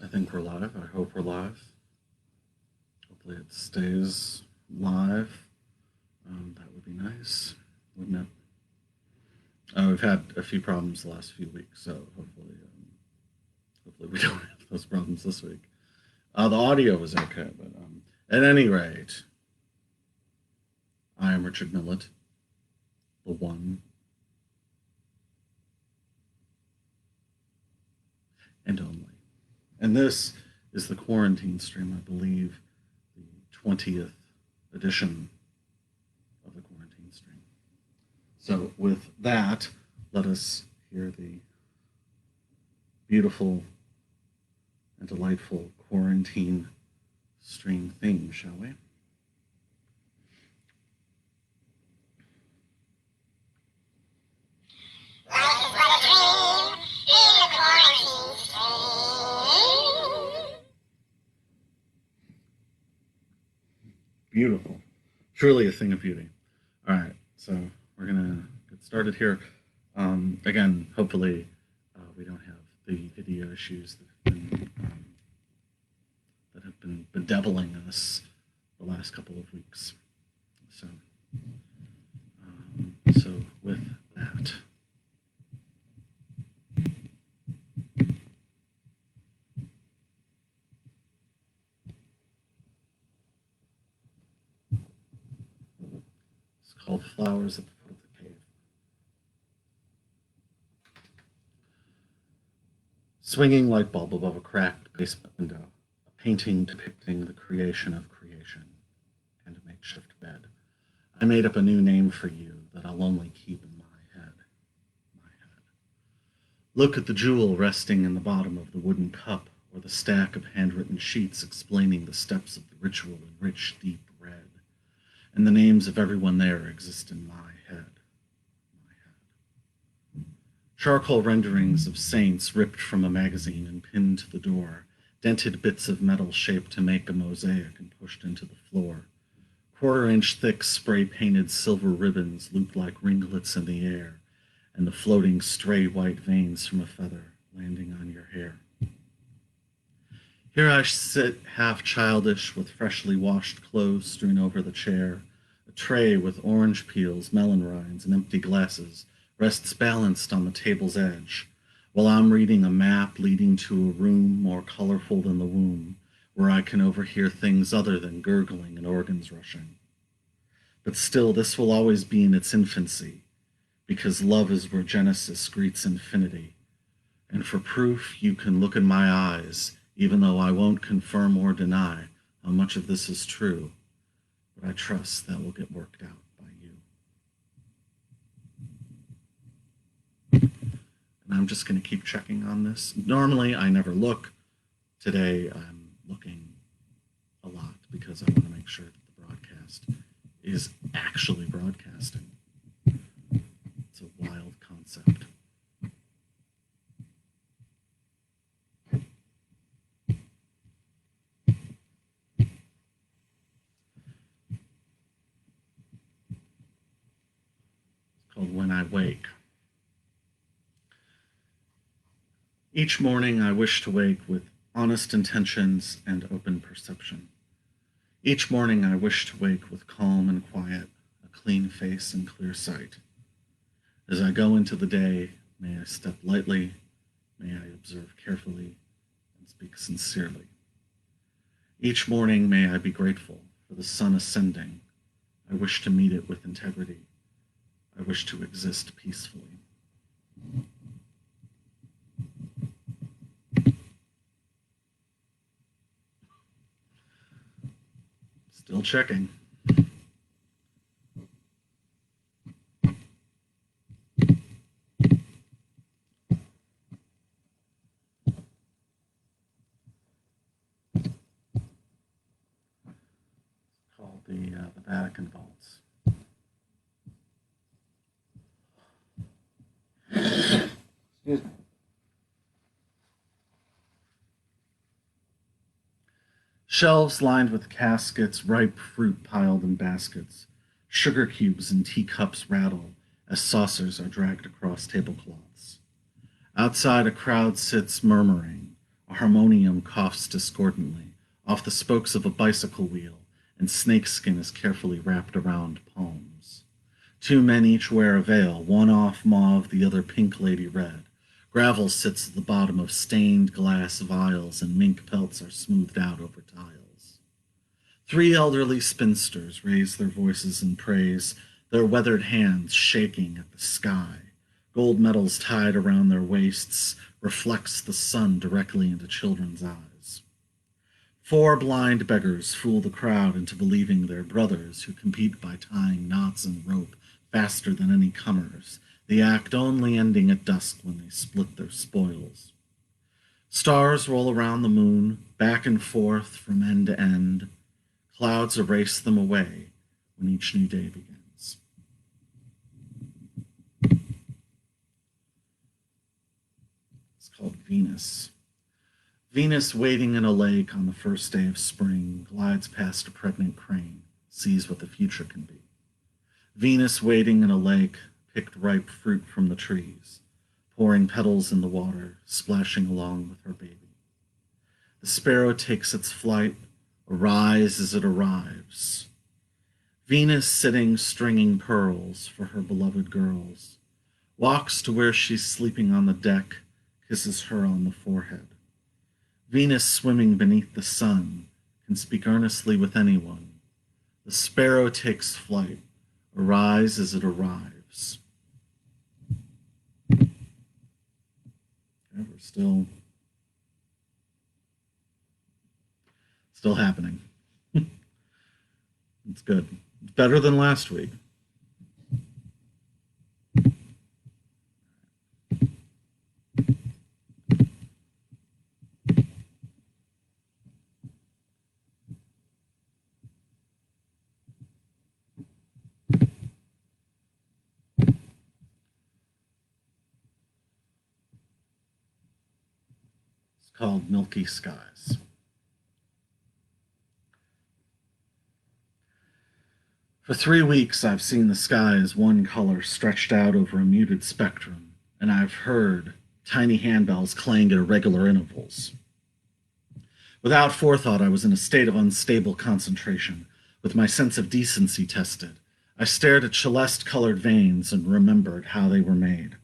I think we're live. I hope we're live. Hopefully it stays live. That would be nice, wouldn't it? We've had a few problems the last few weeks, so hopefully we don't have those problems this week. The audio was okay, but at any rate, I am Richard Millett, the one and only. And this is the quarantine stream, I believe, the 20th edition of the quarantine stream. So with that, let us hear the beautiful and delightful quarantine stream theme, shall we? Beautiful. Truly a thing of beauty. All right, so we're going to get started here. Again, hopefully we don't have the video issues that have been bedeviling us the last couple of weeks. So with that. Called Flowers at the Foot of the Cave. Swinging light bulb above a cracked basement window, a painting depicting the creation of creation, and a makeshift bed. I made up a new name for you that I'll only keep in my head. Look at the jewel resting in the bottom of the wooden cup, or the stack of handwritten sheets explaining the steps of the ritual in rich, deep red. And the names of everyone there exist in my head. Charcoal renderings of saints ripped from a magazine and pinned to the door, dented bits of metal shaped to make a mosaic and pushed into the floor. Quarter-inch thick spray-painted silver ribbons looped like ringlets in the air, and the floating stray white veins from a feather landing on your hair. Here I sit, half childish, with freshly washed clothes strewn over the chair. A tray with orange peels, melon rinds, and empty glasses rests balanced on the table's edge, while I'm reading a map leading to a room more colorful than the womb, where I can overhear things other than gurgling and organs rushing. But still, this will always be in its infancy, because love is where Genesis greets infinity. And for proof, you can look in my eyes, even though I won't confirm or deny how much of this is true, but I trust that will get worked out by you. And I'm just going to keep checking on this. Normally, I never look. Today, I'm looking a lot because I want to make sure that the broadcast is actually broadcasting. It's a wild concept. Called When I Wake. Each morning I wish to wake with honest intentions and open perception. Each morning I wish to wake with calm and quiet, a clean face and clear sight. As I go into the day, may I step lightly, may I observe carefully, and speak sincerely. Each morning may I be grateful for the sun ascending. I wish to meet it with integrity. I wish to exist peacefully. Still checking. It's called the Vatican Vaults. Excuse me. Shelves lined with caskets, ripe fruit piled in baskets. Sugar cubes and teacups rattle as saucers are dragged across tablecloths. Outside, a crowd sits murmuring, A harmonium coughs discordantly off the spokes of a bicycle wheel, and snakeskin is carefully wrapped around palms. Two men each wear a veil, one off mauve, the other pink lady red. Gravel sits at the bottom of stained glass vials, and mink pelts are smoothed out over tiles. Three elderly spinsters raise their voices in praise, their weathered hands shaking at the sky. Gold medals tied around their waists reflects the sun directly into children's eyes. Four blind beggars fool the crowd into believing they're brothers who compete by tying knots and rope faster than any comers, the act only ending at dusk when they split their spoils. Stars roll around the moon, back and forth from end to end. Clouds erase them away when each new day begins. It's called Venus. Venus, wading in a lake on the first day of spring, glides past a pregnant crane, sees what the future can be. Venus, wading in a lake, picked ripe fruit from the trees, pouring petals in the water, splashing along with her baby. The sparrow takes its flight, arise as it arrives. Venus, sitting stringing pearls for her beloved girls, walks to where she's sleeping on the deck, kisses her on the forehead. Venus, swimming beneath the sun, can speak earnestly with anyone. The sparrow takes flight, arise as it arrives. Okay, we're still happening. It's good. It's better than last week. Called Milky Skies. For 3 weeks, I've seen the sky as one color stretched out over a muted spectrum, and I've heard tiny handbells clang at irregular intervals. Without forethought, I was in a state of unstable concentration, with my sense of decency tested. I stared at celeste-colored veins and remembered how they were made.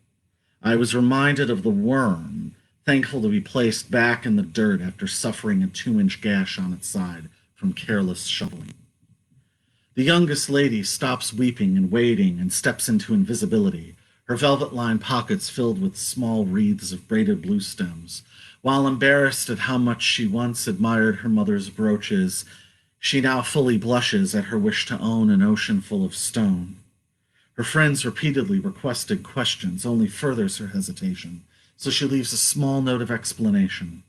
I was reminded of the worm, thankful to be placed back in the dirt after suffering a 2-inch gash on its side from careless shoveling. The youngest lady stops weeping and wading and steps into invisibility, her velvet-lined pockets filled with small wreaths of braided blue stems. While embarrassed at how much she once admired her mother's brooches, she now fully blushes at her wish to own an ocean full of stone. Her friends repeatedly requested questions, only furthers her hesitation, so she leaves a small note of explanation.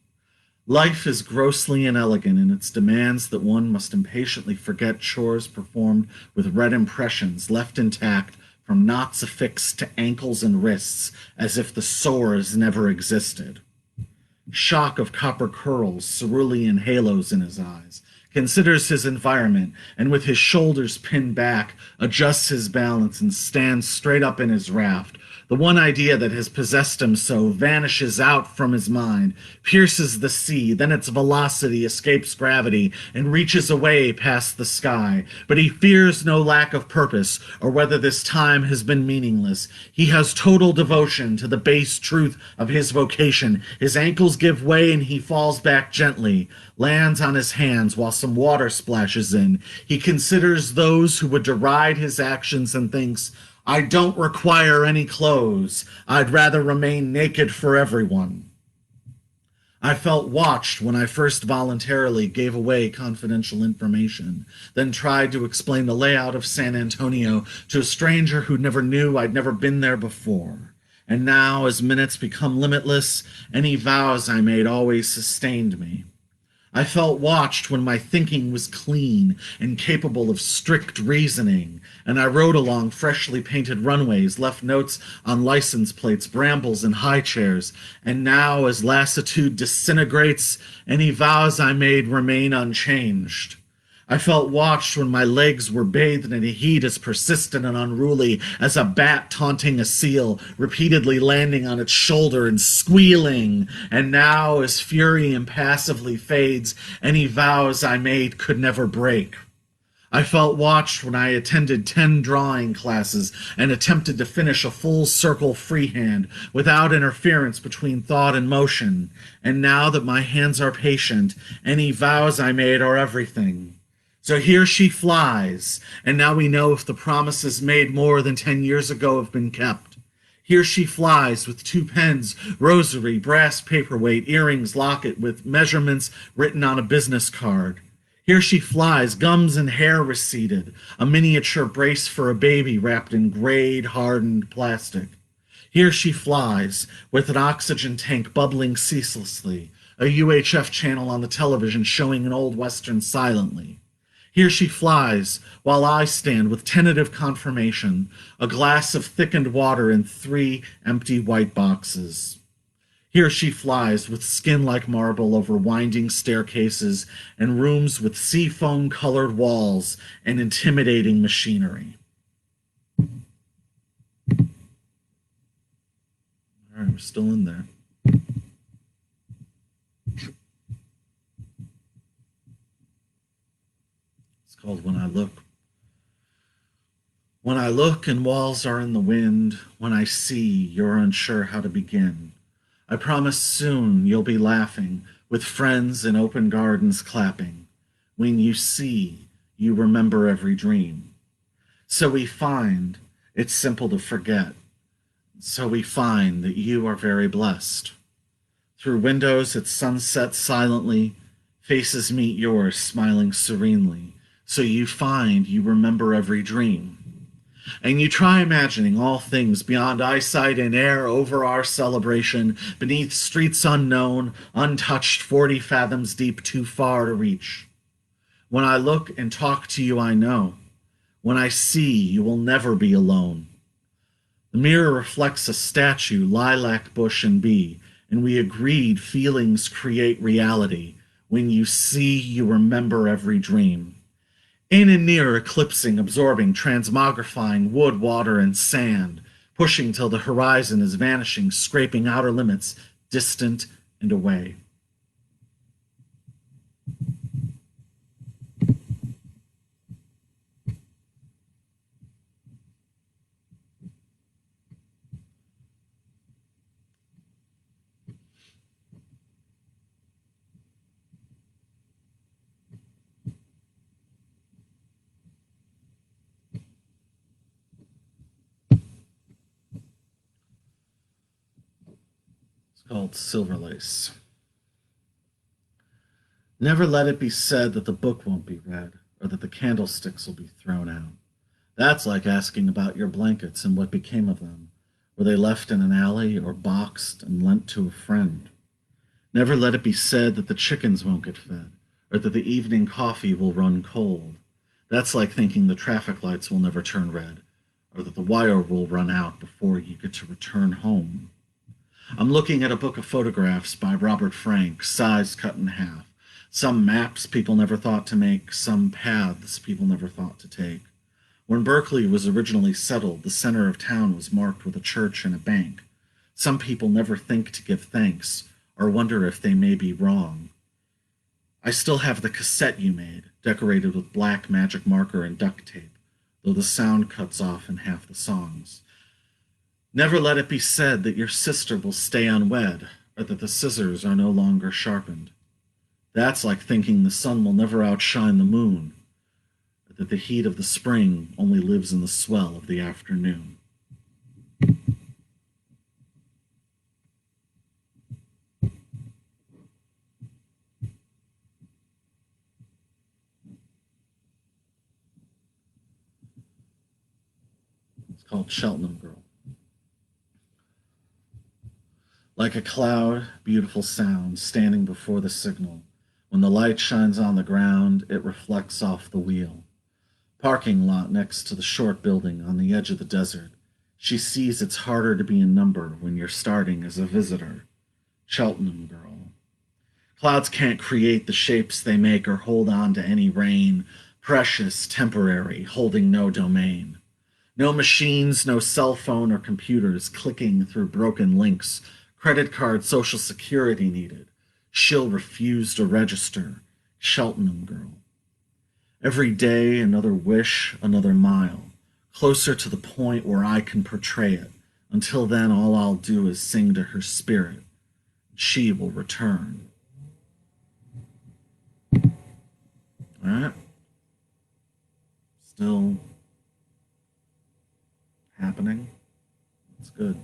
Life is grossly inelegant in its demands that one must impatiently forget chores performed with red impressions left intact from knots affixed to ankles and wrists as if the sores never existed. Shock of copper curls, cerulean halos in his eyes, considers his environment, and with his shoulders pinned back, adjusts his balance and stands straight up in his raft. The one idea that has possessed him so vanishes out from his mind, pierces the sea, then its velocity escapes gravity and reaches away past the sky. But he fears no lack of purpose, or whether this time has been meaningless. He has total devotion to the base truth of his vocation. His ankles give way and he falls back gently, lands on his hands while some water splashes in. He considers those who would deride his actions and thinks, I don't require any clothes. I'd rather remain naked for everyone. I felt watched when I first voluntarily gave away confidential information, then tried to explain the layout of San Antonio to a stranger who never knew I'd never been there before. And now, as minutes become limitless, any vows I made always sustained me. I felt watched when my thinking was clean and capable of strict reasoning, and I rode along freshly painted runways, left notes on license plates, brambles, and high chairs, and now, as lassitude disintegrates, any vows I made remain unchanged. I felt watched when my legs were bathed in a heat as persistent and unruly as a bat taunting a seal, repeatedly landing on its shoulder and squealing. And now, as fury impassively fades, any vows I made could never break. I felt watched when I attended 10 drawing classes and attempted to finish a full circle freehand without interference between thought and motion. And now that my hands are patient, any vows I made are everything. So here she flies, and now we know if the promises made more than 10 years ago have been kept. Here she flies with 2 pens, rosary, brass paperweight, earrings, locket with measurements written on a business card. Here she flies, gums and hair receded, a miniature brace for a baby wrapped in grayed, hardened plastic. Here she flies, with an oxygen tank bubbling ceaselessly, a UHF channel on the television showing an old western silently. Here she flies, while I stand with tentative confirmation, a glass of thickened water in 3 empty white boxes. Here she flies, with skin like marble over winding staircases and rooms with seafoam-colored walls and intimidating machinery. All right, we're still in there. Called When I Look. When I look and walls are in the wind, when I see you're unsure how to begin. I promise soon you'll be laughing, with friends in open gardens clapping. When you see, you remember every dream. So we find it's simple to forget. So we find that you are very blessed. Through windows at sunset silently, faces meet yours smiling serenely. So you find you remember every dream. And you try imagining all things beyond eyesight and air over our celebration, beneath streets unknown, untouched 40 fathoms deep, too far to reach. When I look and talk to you, I know. When I see, you will never be alone. The mirror reflects a statue, lilac bush and bee, and we agreed feelings create reality. When you see, you remember every dream. In and near, eclipsing, absorbing, transmogrifying wood, water, and sand, pushing till the horizon is vanishing, scraping outer limits, distant and away. Called Silver Lace. Never let it be said that the book won't be read, or that the candlesticks will be thrown out. That's like asking about your blankets and what became of them. Were they left in an alley or boxed and lent to a friend? Never let it be said that the chickens won't get fed, or that the evening coffee will run cold. That's like thinking the traffic lights will never turn red, or that the wire will run out before you get to return home. I'm looking at a book of photographs by Robert Frank, size cut in half. Some maps people never thought to make, some paths people never thought to take. When Berkeley was originally settled, the center of town was marked with a church and a bank. Some people never think to give thanks, or wonder if they may be wrong. I still have the cassette you made, decorated with black magic marker and duct tape, though the sound cuts off in half the songs. Never let it be said that your sister will stay unwed, or that the scissors are no longer sharpened. That's like thinking the sun will never outshine the moon, or that the heat of the spring only lives in the swell of the afternoon. It's called Cheltenham Girl. Like a cloud, beautiful sound, standing before the signal. When the light shines on the ground, it reflects off the wheel. Parking lot next to the short building on the edge of the desert. She sees it's harder to be in number when you're starting as a visitor. Cheltenham Girl. Clouds can't create the shapes they make or hold on to any rain, precious, temporary, holding no domain. No machines, no cell phone or computers clicking through broken links, credit card, social security needed. She'll refuse to register. Cheltenham Girl. Every day, another wish, another mile, closer to the point where I can portray it. Until then, all I'll do is sing to her spirit. She will return. All right. Still happening. That's good.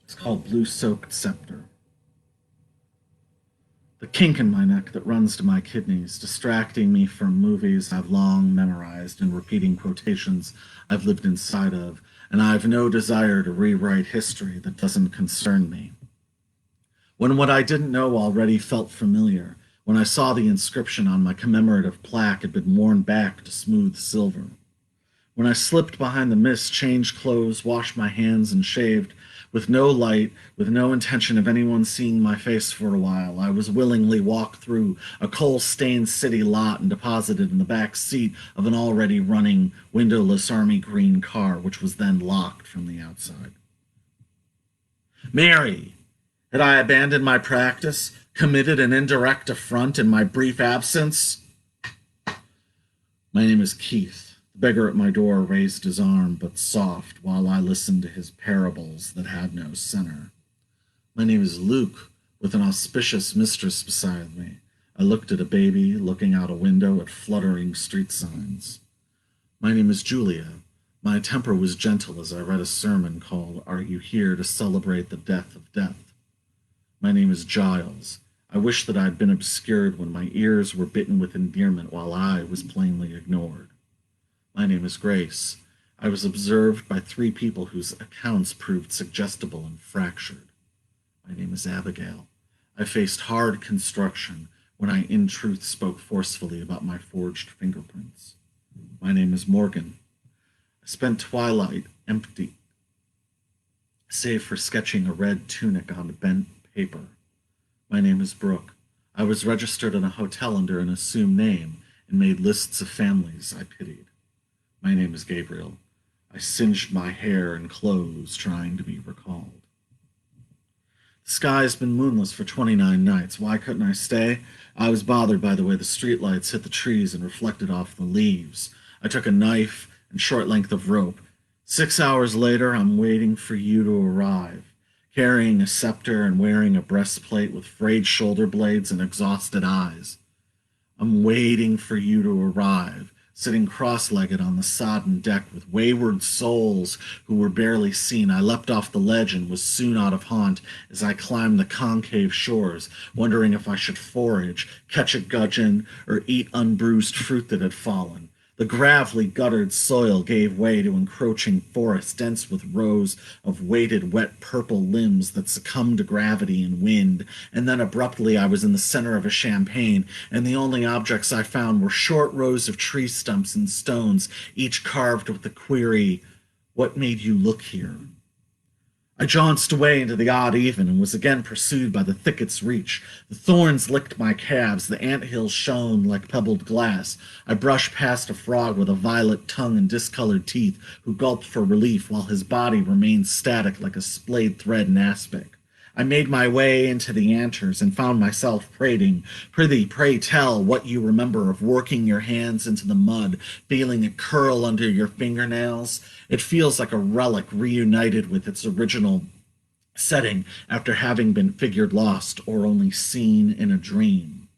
It's called Blue-Soaked Scepter. The kink in my neck that runs to my kidneys, distracting me from movies I've long memorized and repeating quotations I've lived inside of, and I've no desire to rewrite history that doesn't concern me. When what I didn't know already felt familiar, when I saw the inscription on my commemorative plaque had been worn back to smooth silver. When I slipped behind the mist, changed clothes, washed my hands, and shaved, with no light, with no intention of anyone seeing my face for a while, I was willingly walked through a coal-stained city lot and deposited in the back seat of an already running, windowless army green car, which was then locked from the outside. Mary! Had I abandoned my practice, committed an indirect affront in my brief absence? My name is Keith. The beggar at my door raised his arm, but soft, while I listened to his parables that had no center. My name is Luke, with an auspicious mistress beside me. I looked at a baby looking out a window at fluttering street signs. My name is Julia. My temper was gentle as I read a sermon called, Are You Here to Celebrate the Death of Death? My name is Giles. I wish that I'd been obscured when my ears were bitten with endearment while I was plainly ignored. My name is Grace. I was observed by 3 people whose accounts proved suggestible and fractured. My name is Abigail. I faced hard construction when I in truth spoke forcefully about my forged fingerprints. My name is Morgan. I spent twilight empty, save for sketching a red tunic on bent paper. My name is Brooke. I was registered in a hotel under an assumed name and made lists of families I pitied. My name is Gabriel. I singed my hair and clothes trying to be recalled. The sky's been moonless for 29 nights. Why couldn't I stay? I was bothered by the way the streetlights hit the trees and reflected off the leaves. I took a knife and short length of rope. 6 hours later, I'm waiting for you to arrive, carrying a scepter and wearing a breastplate with frayed shoulder blades and exhausted eyes. I'm waiting for you to arrive, sitting cross-legged on the sodden deck with wayward souls who were barely seen. I leapt off the ledge and was soon out of haunt as I climbed the concave shores, wondering if I should forage, catch a gudgeon, or eat unbruised fruit that had fallen. The gravelly, guttered soil gave way to encroaching forest, dense with rows of weighted, wet purple limbs that succumbed to gravity and wind, and then abruptly I was in the center of a champaign, and the only objects I found were short rows of tree stumps and stones, each carved with the query, "What made you look here?" I jaunced away into the odd even and was again pursued by the thicket's reach. The thorns licked my calves, the anthills shone like pebbled glass. I brushed past a frog with a violet tongue and discolored teeth, who gulped for relief while his body remained static like a splayed thread in aspic. I made my way into the antres and found myself prating, "Prithee, pray tell what you remember of working your hands into the mud, feeling it curl under your fingernails. It feels like a relic reunited with its original setting after having been figured lost or only seen in a dream."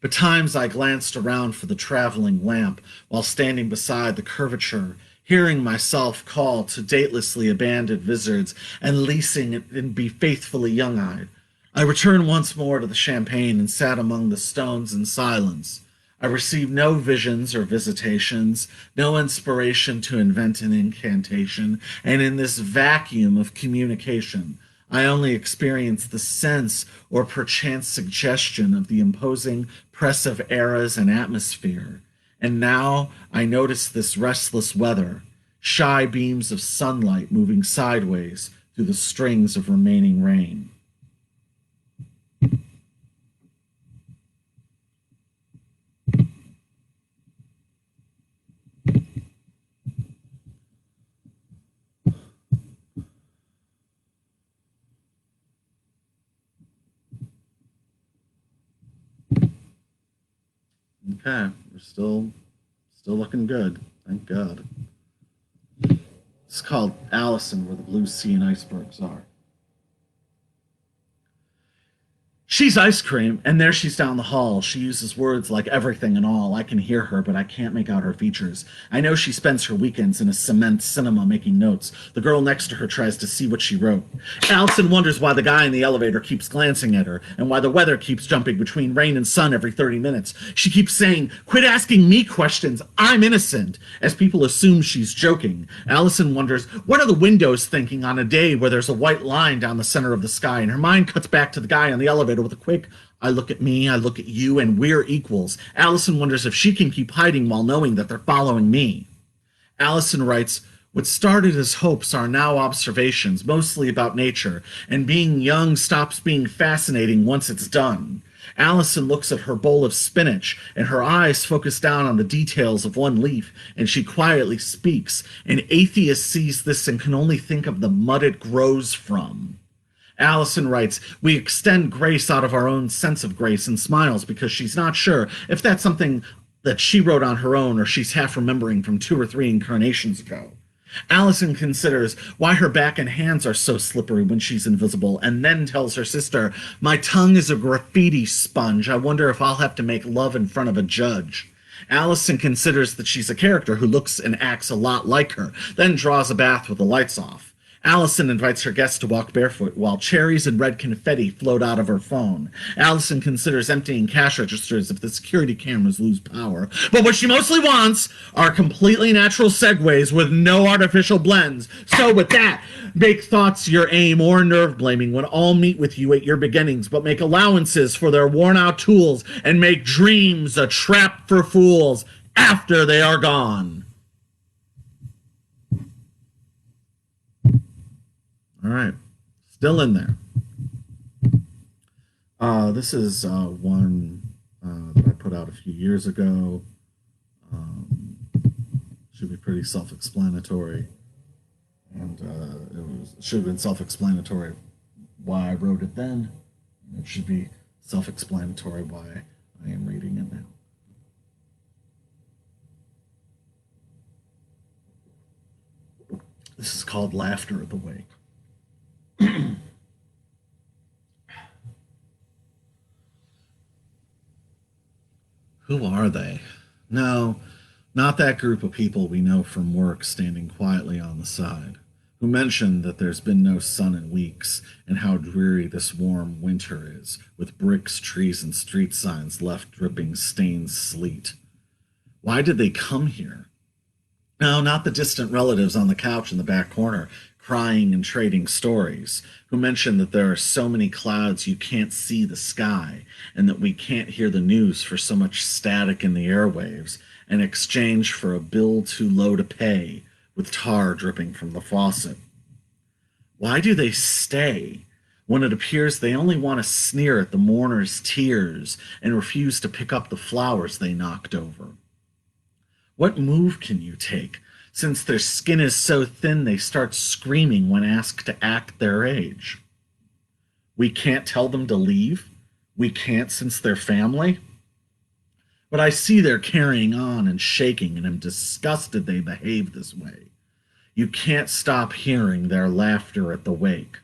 Betimes I glanced around for the traveling lamp while standing beside the curvature, hearing myself call to datelessly abandoned wizards and leasing it and be faithfully young-eyed. I returned once more to the champagne and sat among the stones in silence. I received no visions or visitations, no inspiration to invent an incantation, and in this vacuum of communication, I only experienced the sense or perchance suggestion of the imposing press of eras and atmosphere. And now I notice this restless weather, shy beams of sunlight moving sideways through the strings of remaining rain. Okay, we're still looking good. Thank God. It's called Allison, where the blue sea and icebergs are. She's ice cream, and there she's down the hall. She uses words like everything and all. I can hear her, but I can't make out her features. I know she spends her weekends in a cement cinema making notes. The girl next to her tries to see what she wrote. Allison wonders why the guy in the elevator keeps glancing at her, and why the weather keeps jumping between rain and sun every 30 minutes. She keeps saying, "Quit asking me questions. I'm innocent," as people assume she's joking. Allison wonders, what are the windows thinking on a day where there's a white line down the center of the sky, and her mind cuts back to the guy in the elevator with a quick, "I look at me, I look at you, and we're equals." Allison wonders if she can keep hiding while knowing that they're following me. Allison writes, what started as hopes are now observations, mostly about nature, and being young stops being fascinating once it's done. Allison looks at her bowl of spinach, and her eyes focus down on the details of one leaf, and she quietly speaks. An atheist sees this and can only think of the mud it grows from. Allison writes, we extend grace out of our own sense of grace and smiles because she's not sure if that's something that she wrote on her own or she's half remembering from 2 or 3 incarnations ago. Allison considers why her back and hands are so slippery when she's invisible, and then tells her sister, my tongue is a graffiti sponge. I wonder if I'll have to make love in front of a judge. Allison considers that she's a character who looks and acts a lot like her, then draws a bath with the lights off. Allison invites her guests to walk barefoot while cherries and red confetti float out of her phone. Allison considers emptying cash registers if the security cameras lose power. But what she mostly wants are completely natural segues with no artificial blends. So with that, make thoughts your aim or nerve blaming when all meet with you at your beginnings, but make allowances for their worn out tools and make dreams a trap for fools after they are gone. All right, still in there. This is one that I put out a few years ago. Should be pretty self-explanatory, and it should have been self-explanatory why I wrote it then. It should be self-explanatory why I am reading it now. This is called Laughter at the Wake. Who are they? No, not that group of people we know from work standing quietly on the side, who mention that there's been no sun in weeks and how dreary this warm winter is, with bricks, trees, and street signs left dripping stained sleet. Why did they come here? No, not the distant relatives on the couch in the back corner, crying and trading stories, who mention that there are so many clouds you can't see the sky, and that we can't hear the news for so much static in the airwaves, in exchange for a bill too low to pay, with tar dripping from the faucet. Why do they stay, when it appears they only want to sneer at the mourner's tears and refuse to pick up the flowers they knocked over? What move can you take, since their skin is so thin they start screaming when asked to act their age? We can't tell them to leave. We can't, since they're family. But I see they're carrying on and shaking, and am disgusted they behave this way. You can't stop hearing their laughter at the wake.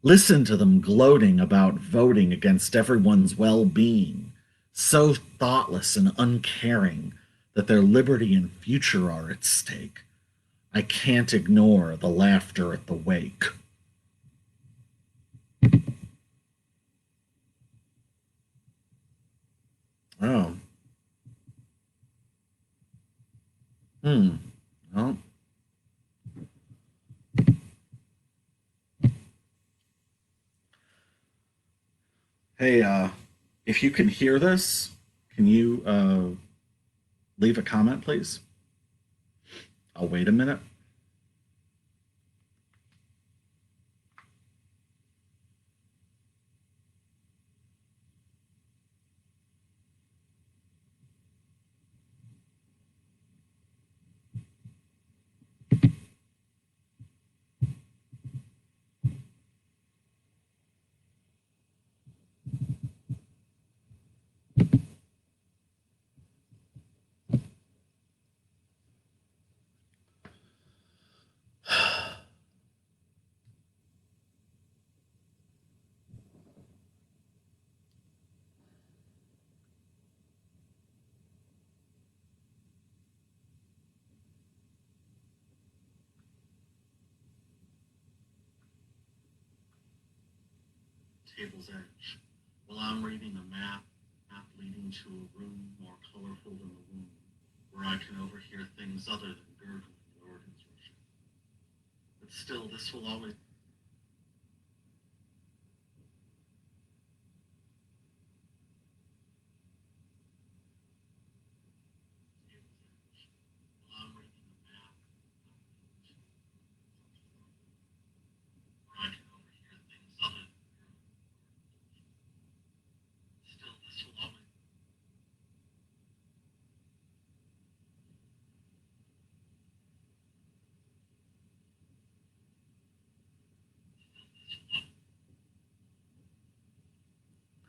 Listen to them gloating about voting against everyone's well-being, so thoughtless and uncaring that their liberty and future are at stake. I can't ignore the laughter at the wake. Oh. Well. Hey, if you can hear this, can you leave a comment, please? I'll wait a minute. Table's edge. While I'm reading a map leading to a room more colorful than the womb, where I can overhear things other than gurgling and organs rushing. But still, this will always. Table's edge. While I'm reading a map leading to a room where I can overhear things other than gurgling and organs rushing. Still, this will always.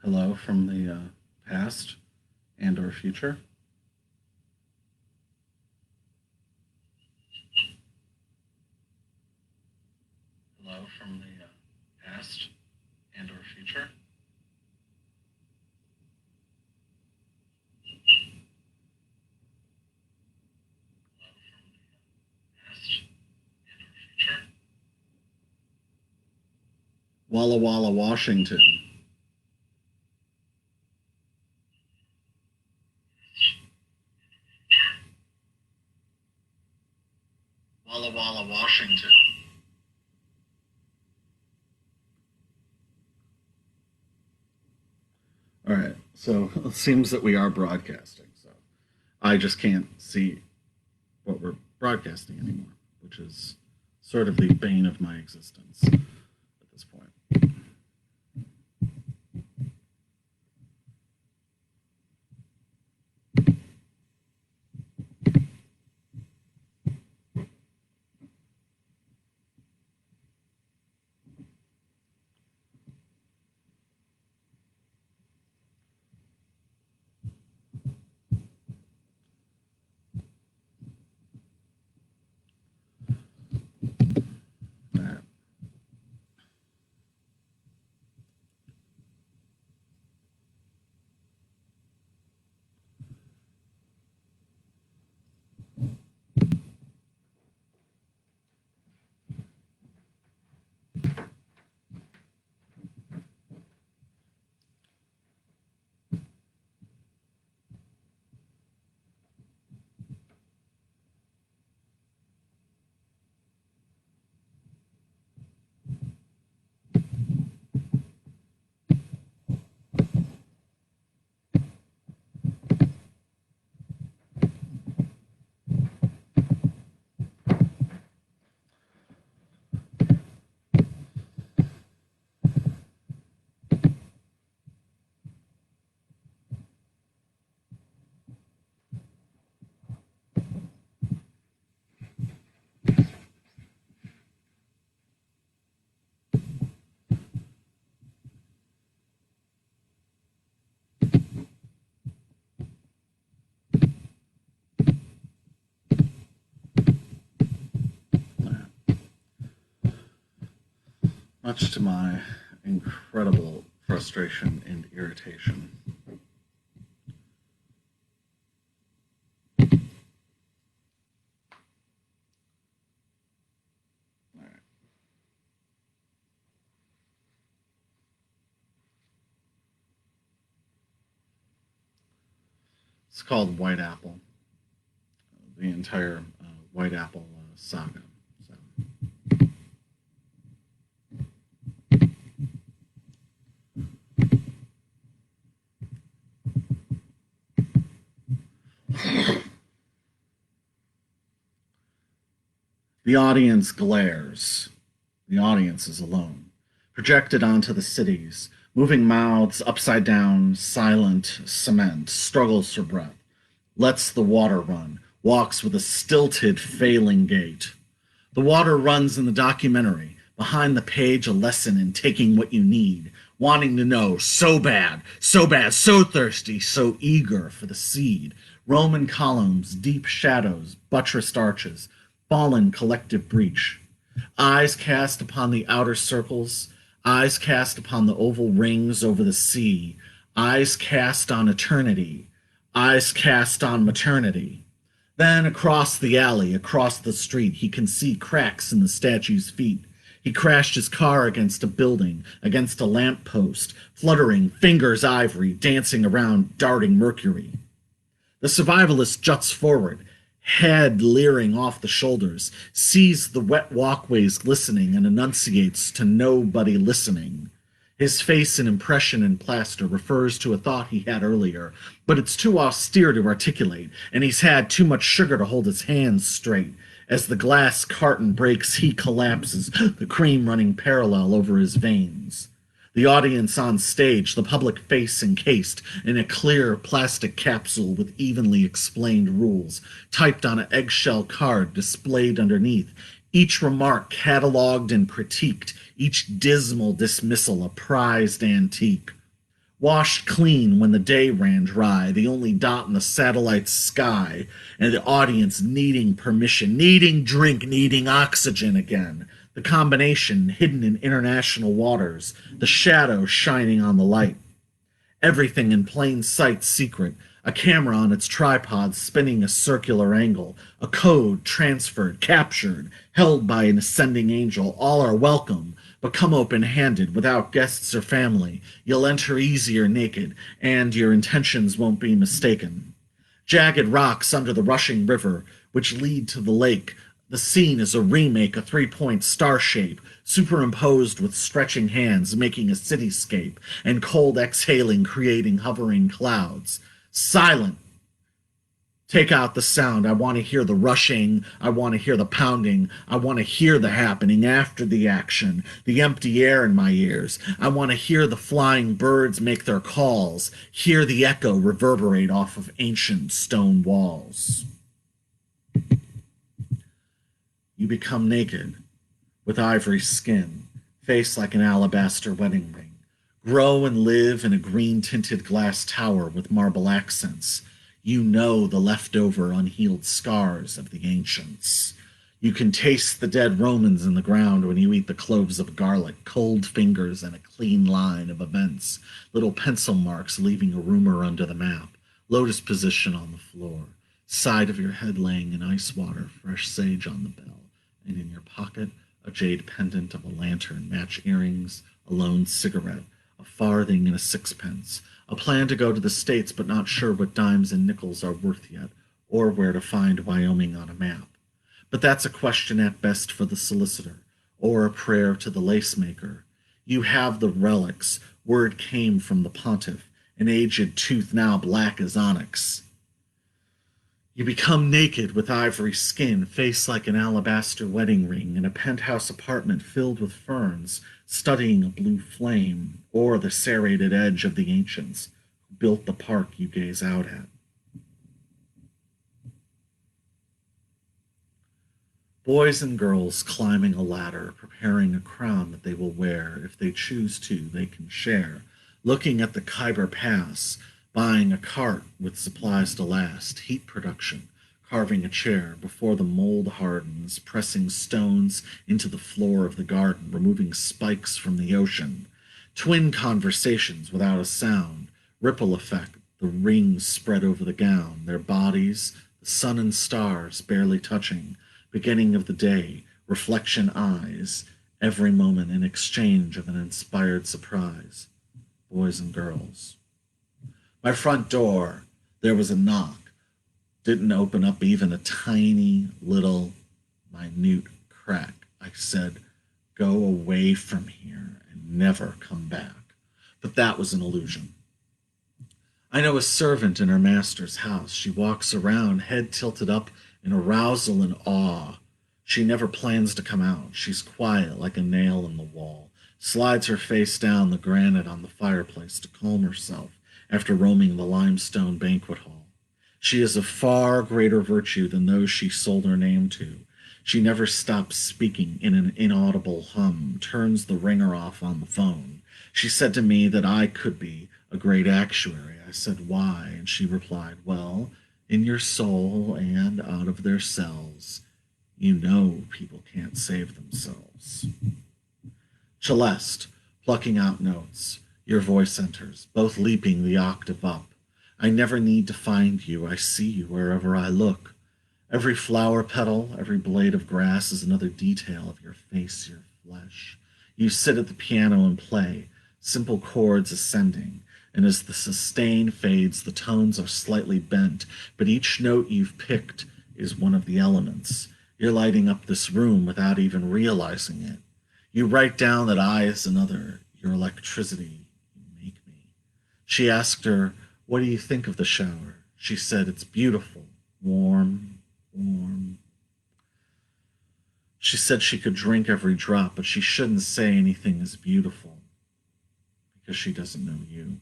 Hello from the past and or future. Hello from the past and or future. Hello from the past and or future. Walla Walla, Washington. Walla Walla, Washington. All right, so it seems that we are broadcasting, so I just can't see what we're broadcasting anymore, which is sort of the bane of my existence at this point. All right. Much to my incredible frustration and irritation. All right. It's called White Apple, the entire White Apple saga. So. The audience glares. The audience is alone. Projected onto the cities, moving mouths upside down, silent cement, struggles for breath, lets the water run, walks with a stilted, failing gait. The water runs in the documentary, behind the page a lesson in taking what you need, wanting to know so bad, so thirsty, so eager for the seed. Roman columns, deep shadows, buttressed arches, fallen collective breach. Eyes cast upon the outer circles, eyes cast upon the oval rings over the sea, eyes cast on eternity, eyes cast on maternity. Then across the alley, across the street, he can see cracks in the statue's feet. He crashed his car against a building, against a lamp post, fluttering, fingers ivory, dancing around, darting mercury. The survivalist juts forward, head leering off the shoulders, sees the wet walkways glistening, and enunciates to nobody listening. His face, an impression in plaster, refers to a thought he had earlier, but it's too austere to articulate, and he's had too much sugar to hold his hands straight. As the glass carton breaks, he collapses, the cream running parallel over his veins. The audience on stage, the public face encased in a clear plastic capsule with evenly explained rules, typed on an eggshell card displayed underneath, each remark catalogued and critiqued, each dismal dismissal a prized antique. Washed clean when the day ran dry, the only dot in the satellite sky, and the audience needing permission, needing drink, needing oxygen again. The combination hidden in international waters, the shadow shining on the light. Everything in plain sight secret, a camera on its tripod spinning a circular angle, a code transferred, captured, held by an ascending angel. All are welcome, but come open-handed, without guests or family. You'll enter easier naked, and your intentions won't be mistaken. Jagged rocks under the rushing river, which lead to the lake. The scene is a remake, a three-point star shape, superimposed with stretching hands, making a cityscape, and cold exhaling, creating hovering clouds. Silent. Take out the sound. I want to hear the rushing. I want to hear the pounding. I want to hear the happening after the action, the empty air in my ears. I want to hear the flying birds make their calls, hear the echo reverberate off of ancient stone walls. You become naked, with ivory skin, face like an alabaster wedding ring. Grow and live in a green-tinted glass tower with marble accents. You know the leftover unhealed scars of the ancients. You can taste the dead Romans in the ground when you eat the cloves of garlic, cold fingers, and a clean line of events, little pencil marks leaving a rumor under the map, lotus position on the floor, side of your head laying in ice water, fresh sage on the bell, and in your pocket a jade pendant of a lantern, match earrings, a lone cigarette, a farthing and a sixpence, a plan to go to the States but not sure what dimes and nickels are worth yet, or where to find Wyoming on a map. But that's a question at best for the solicitor, or a prayer to the lace-maker. You have the relics. Word came from the pontiff, an aged tooth now black as onyx. You become naked with ivory skin, face like an alabaster wedding ring, in a penthouse apartment filled with ferns, studying a blue flame, or the serrated edge of the ancients who built the park you gaze out at. Boys and girls climbing a ladder, preparing a crown that they will wear. If they choose to, they can share. Looking at the Khyber Pass, buying a cart with supplies to last, heat production, carving a chair before the mold hardens, pressing stones into the floor of the garden, removing spikes from the ocean. Twin conversations without a sound, ripple effect, the rings spread over the gown, their bodies, the sun and stars barely touching, beginning of the day, reflection eyes, every moment in exchange of an inspired surprise. Boys and girls. My front door, there was a knock. Didn't open up even a tiny little minute crack. I said, go away from here and never come back. But that was an illusion. I know a servant in her master's house. She walks around, head tilted up in arousal and awe. She never plans to come out. She's quiet like a nail in the wall, slides her face down the granite on the fireplace to calm herself after roaming the limestone banquet hall. She is of far greater virtue than those she sold her name to. She never stops speaking in an inaudible hum, turns the ringer off on the phone. She said to me that I could be a great actuary. I said, why? And she replied, well, in your soul and out of their cells, you know people can't save themselves. Celeste, plucking out notes. Your voice enters, both leaping the octave up. I never need to find you. I see you wherever I look. Every flower petal, every blade of grass is another detail of your face, your flesh. You sit at the piano and play, simple chords ascending, and as the sustain fades, the tones are slightly bent, but each note you've picked is one of the elements. You're lighting up this room without even realizing it. You write down that I is another, your electricity, you make me. She asked her, what do you think of the shower? She said, it's beautiful, warm, warm. She said she could drink every drop, but she shouldn't say anything is beautiful because she doesn't know you.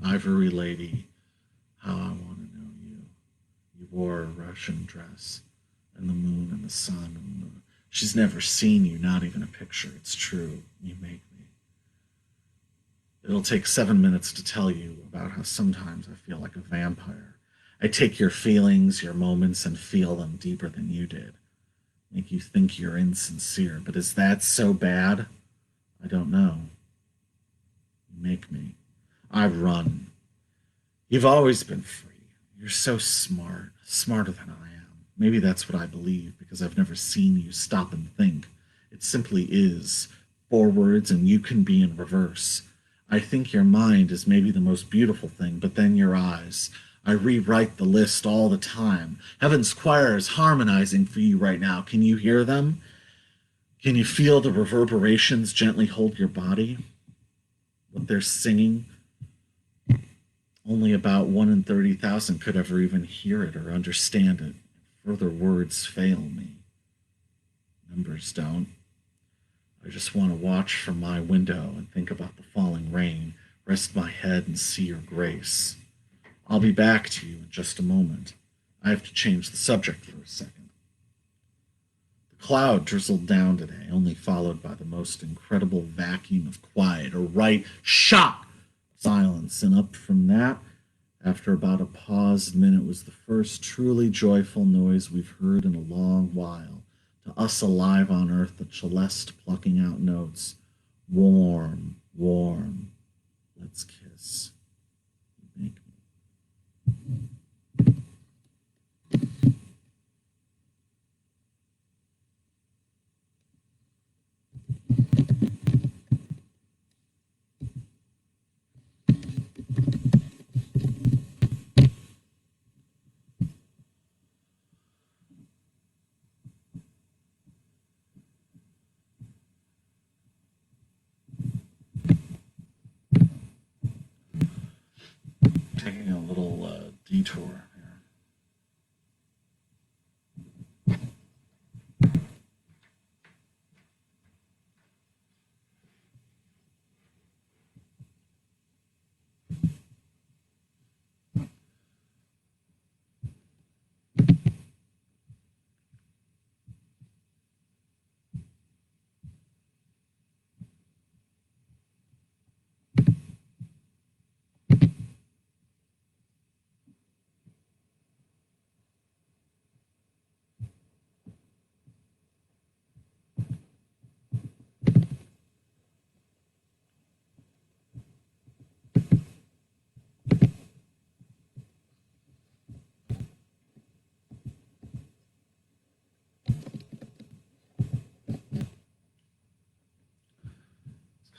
Ivory lady, how I want to know you. You wore a Russian dress, and the moon and the sun, and she's never seen you, not even a picture. It's true. You make me. It'll take 7 minutes to tell you about how sometimes I feel like a vampire. I take your feelings, your moments, and feel them deeper than you did. Make you think you're insincere, but is that so bad? I don't know. You make me. I run. You've always been free. You're so smart, smarter than I am. Maybe that's what I believe, because I've never seen you stop and think. It simply is. Forwards, and you can be in reverse. I think your mind is maybe the most beautiful thing, but then your eyes. I rewrite the list all the time. Heaven's choir is harmonizing for you right now. Can you hear them? Can you feel the reverberations gently hold your body? What they're singing? Only about 1 in 30,000 could ever even hear it or understand it. Further words fail me. Numbers don't. I just want to watch from my window and think about the falling rain, rest my head and see your grace. I'll be back to you in just a moment. I have to change the subject for a second. The cloud drizzled down today, only followed by the most incredible vacuum of quiet, a right shot silence, and up from that, after about a paused minute, was the first truly joyful noise we've heard in a long while. To us alive on earth, the Celeste plucking out notes. Warm, warm, let's kiss. Make me. Taking a little detour here.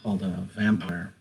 Called a vampire.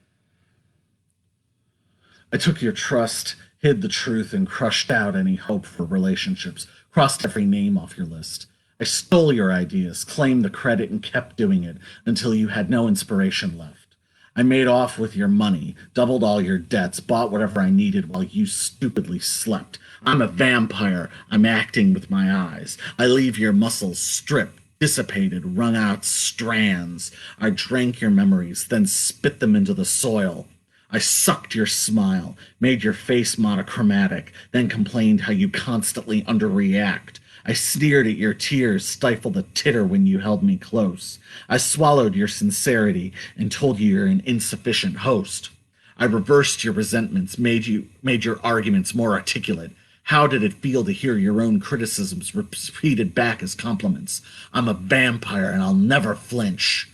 I took your trust, hid the truth, and crushed out any hope for relationships, crossed every name off your list. I stole your ideas, claimed the credit, and kept doing it until you had no inspiration left. I made off with your money, doubled all your debts, bought whatever I needed while you stupidly slept. I'm a vampire. I'm acting with my eyes. I leave your muscles stripped, dissipated, wrung out strands. I drank your memories, then spit them into the soil. I sucked your smile, made your face monochromatic, then complained how you constantly underreact. I sneered at your tears, stifled a titter when you held me close. I swallowed your sincerity and told you you're an insufficient host. I reversed your resentments, made your arguments more articulate. How did it feel to hear your own criticisms repeated back as compliments? I'm a vampire and I'll never flinch.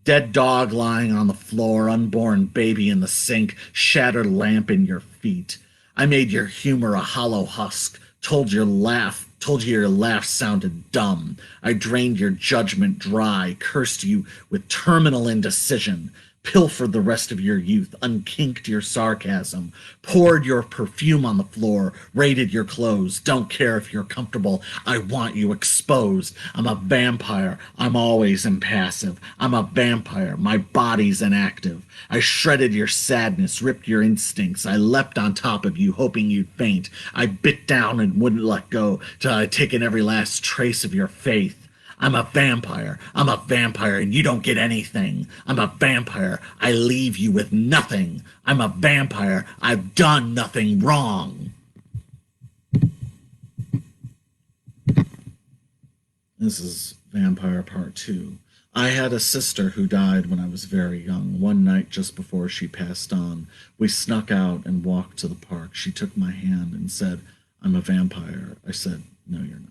Dead dog lying on the floor, unborn baby in the sink, shattered lamp in your feet. I made your humor a hollow husk, told you your laugh sounded dumb. I drained your judgment dry, cursed you with terminal indecision, pilfered the rest of your youth, unkinked your sarcasm, poured your perfume on the floor, raided your clothes, don't care if you're comfortable, I want you exposed. I'm a vampire, I'm always impassive. I'm a vampire, my body's inactive. I shredded your sadness, ripped your instincts, I leapt on top of you, hoping you'd faint. I bit down and wouldn't let go till I'd taken every last trace of your faith. I'm a vampire. I'm a vampire, and you don't get anything. I'm a vampire. I leave you with nothing. I'm a vampire. I've done nothing wrong. This is Vampire Part 2. I had a sister who died when I was very young. One night just before she passed on, we snuck out and walked to the park. She took my hand and said, I'm a vampire. I said, no, you're not.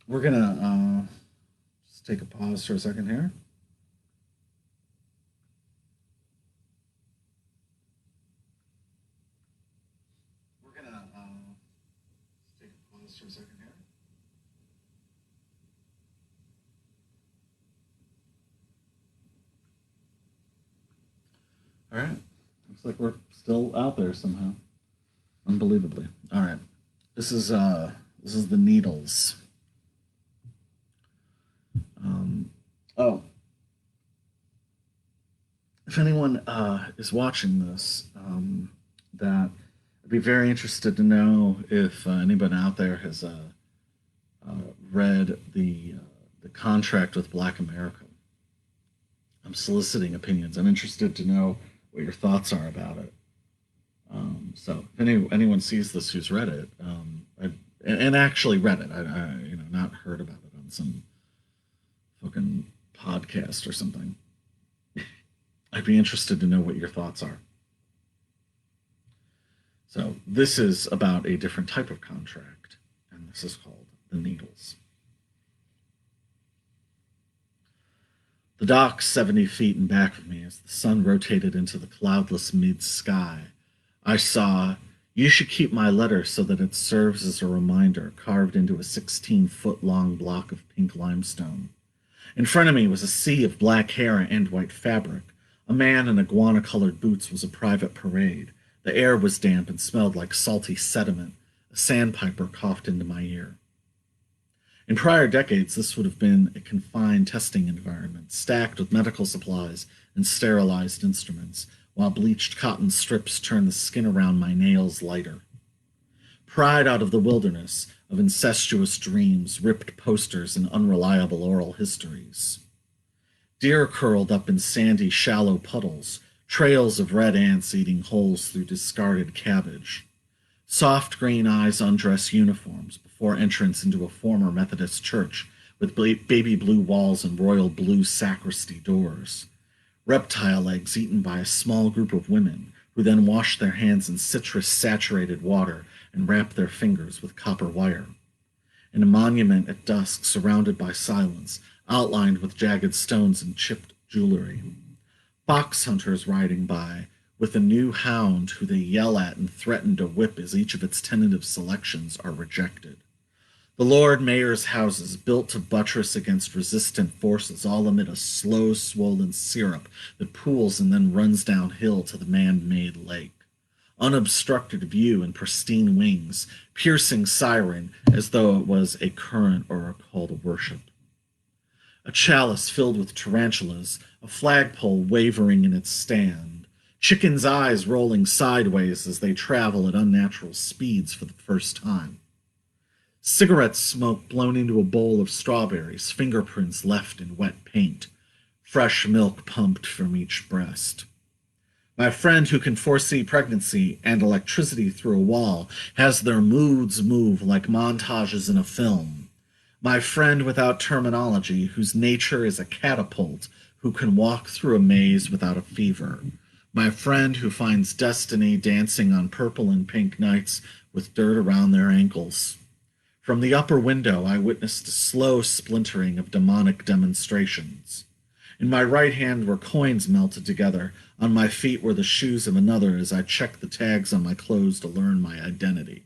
We're gonna just take a pause for a second here. We're gonna just take a pause for a second here. All right. Looks like we're still out there somehow. Unbelievably. All right. This is the Needles. Oh, if anyone is watching this, that I'd be very interested to know if anyone out there has read the contract with Black America. I'm soliciting opinions. I'm interested to know what your thoughts are about it. So if anyone sees this who's read it, and actually read it, I not heard about it on some fucking podcast or something. I'd be interested to know what your thoughts are. So this is about a different type of contract, and this is called the Needles. The dock 70 feet in back of me as the sun rotated into the cloudless mid-sky. I saw, you should keep my letter so that it serves as a reminder, carved into a 16-foot-long block of pink limestone. In front of me was a sea of black hair and white fabric. A man in iguana-colored boots was a private parade. The air was damp and smelled like salty sediment. A sandpiper coughed into my ear. In prior decades, this would have been a confined testing environment, stacked with medical supplies and sterilized instruments, while bleached cotton strips turned the skin around my nails lighter. Pried out of the wilderness of incestuous dreams, ripped posters, and unreliable oral histories. Deer curled up in sandy, shallow puddles, trails of red ants eating holes through discarded cabbage. Soft green eyes undress uniforms before entrance into a former Methodist church with baby blue walls and royal blue sacristy doors. Reptile eggs eaten by a small group of women who then wash their hands in citrus-saturated water and wrap their fingers with copper wire. In a monument at dusk surrounded by silence, outlined with jagged stones and chipped jewelry. Fox hunters riding by, with a new hound who they yell at and threaten to whip as each of its tentative selections are rejected. The Lord Mayor's houses, built to buttress against resistant forces, all amid a slow, swollen syrup that pools and then runs downhill to the man-made lake. Unobstructed view and pristine wings, piercing siren as though it was a current or a call to worship. A chalice filled with tarantulas, a flagpole wavering in its stand, chickens' eyes rolling sideways as they travel at unnatural speeds for the first time. Cigarette smoke blown into a bowl of strawberries, fingerprints left in wet paint, fresh milk pumped from each breast. My friend who can foresee pregnancy and electricity through a wall has their moods move like montages in a film. My friend without terminology, whose nature is a catapult, who can walk through a maze without a fever. My friend who finds destiny dancing on purple and pink nights with dirt around their ankles. From the upper window, I witnessed a slow splintering of demonic demonstrations. In my right hand were coins melted together. On my feet were the shoes of another as I checked the tags on my clothes to learn my identity.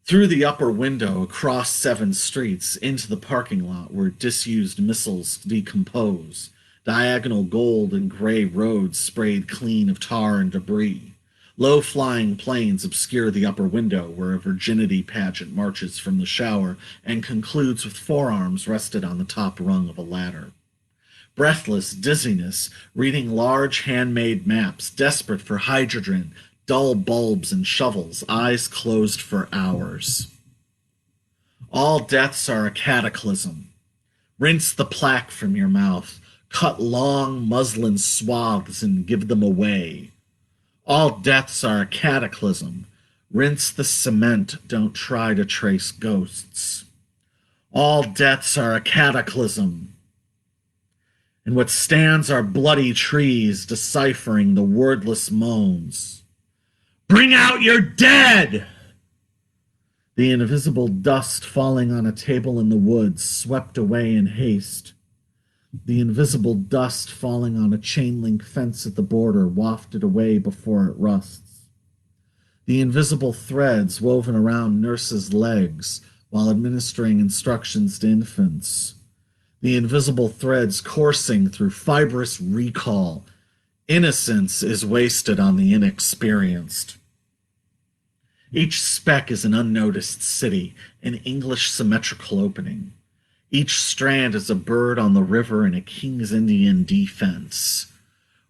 Through the upper window, across 7 streets, into the parking lot where disused missiles decompose, diagonal gold and gray roads sprayed clean of tar and debris. Low-flying planes obscure the upper window where a virginity pageant marches from the shower and concludes with forearms rested on the top rung of a ladder. Breathless dizziness, reading large handmade maps, desperate for hydrogen, dull bulbs and shovels, eyes closed for hours. All deaths are a cataclysm. Rinse the plaque from your mouth, cut long muslin swaths and give them away. All deaths are a cataclysm. Rinse the cement, don't try to trace ghosts. All deaths are a cataclysm. And what stands are bloody trees deciphering the wordless moans. Bring out your dead! The invisible dust falling on a table in the woods, swept away in haste. The invisible dust falling on a chain-link fence at the border, wafted away before it rusts. The invisible threads woven around nurses' legs while administering instructions to infants. The invisible threads coursing through fibrous recall. Innocence is wasted on the inexperienced. Each speck is an unnoticed city, an English symmetrical opening. Each strand is a bird on the river in a King's Indian defense.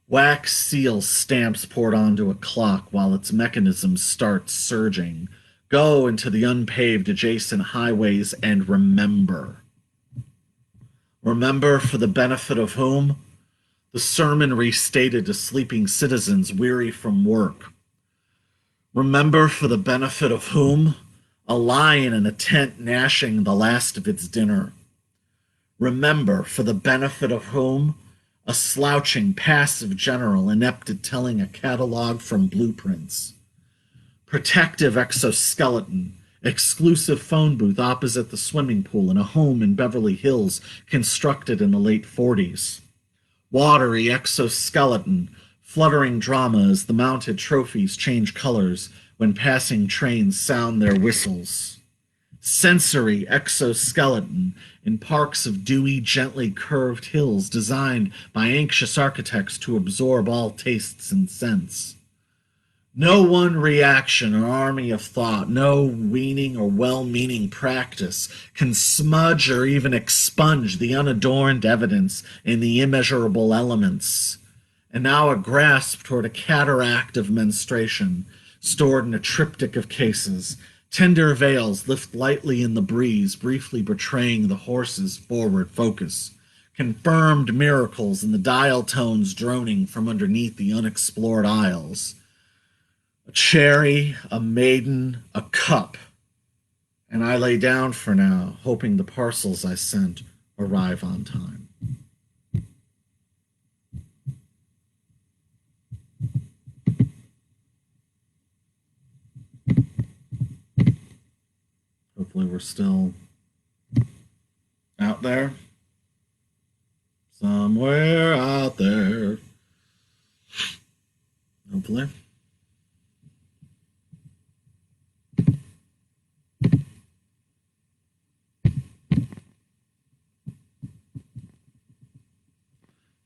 Wax seal stamps poured onto a clock while its mechanism starts surging. Go into the unpaved adjacent highways and remember. Remember for the benefit of whom? The sermon restated to sleeping citizens weary from work. Remember for the benefit of whom? A lion in a tent gnashing the last of its dinner. Remember for the benefit of whom? A slouching, passive general inept at telling a catalog from blueprints. Protective exoskeleton, exclusive phone booth opposite the swimming pool in a home in Beverly Hills constructed in the late 40s. Watery exoskeleton, fluttering drama as the mounted trophies change colors when passing trains sound their whistles. Sensory exoskeleton in parks of dewy, gently curved hills designed by anxious architects to absorb all tastes and scents. No one reaction or army of thought, no weaning or well-meaning practice can smudge or even expunge the unadorned evidence in the immeasurable elements. And now a grasp toward a cataract of menstruation, stored in a triptych of cases. Tender veils lift lightly in the breeze, briefly betraying the horse's forward focus. Confirmed miracles in the dial tones droning from underneath the unexplored aisles. A cherry, a maiden, a cup. And I lay down for now, hoping the parcels I sent arrive on time. Hopefully we're still out there. Somewhere out there. hopefully.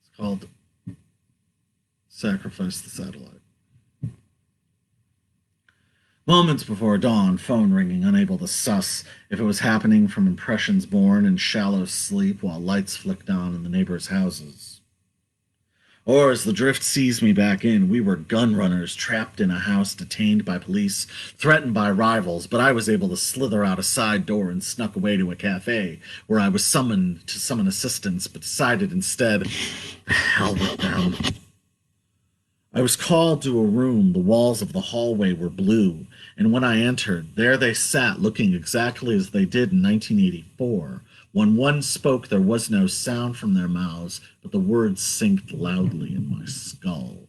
It's called Sacrifice the Satellite. Moments before dawn, phone ringing, unable to suss if it was happening from impressions born in shallow sleep while lights flicked on in the neighbors' houses. Or, as the drift seized me back in, we were gun runners trapped in a house, detained by police, threatened by rivals, but I was able to slither out a side door and snuck away to a cafe, where I was summoned to summon assistance, but decided instead, hell with them. I was called to a room. The walls of the hallway were blue, and when I entered, there they sat, looking exactly as they did in 1984. When one spoke, there was no sound from their mouths, but the words synced loudly in my skull.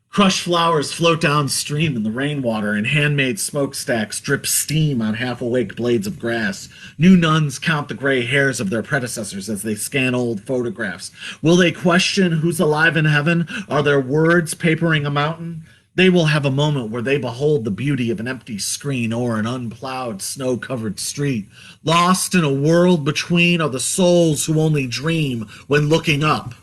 Crushed flowers float downstream in the rainwater, and handmade smokestacks drip steam on half-awake blades of grass. New nuns count the gray hairs of their predecessors as they scan old photographs. Will they question who's alive in heaven? Are their words papering a mountain? They will have a moment where they behold the beauty of an empty screen or an unplowed, snow-covered street. Lost in a world between are the souls who only dream when looking up.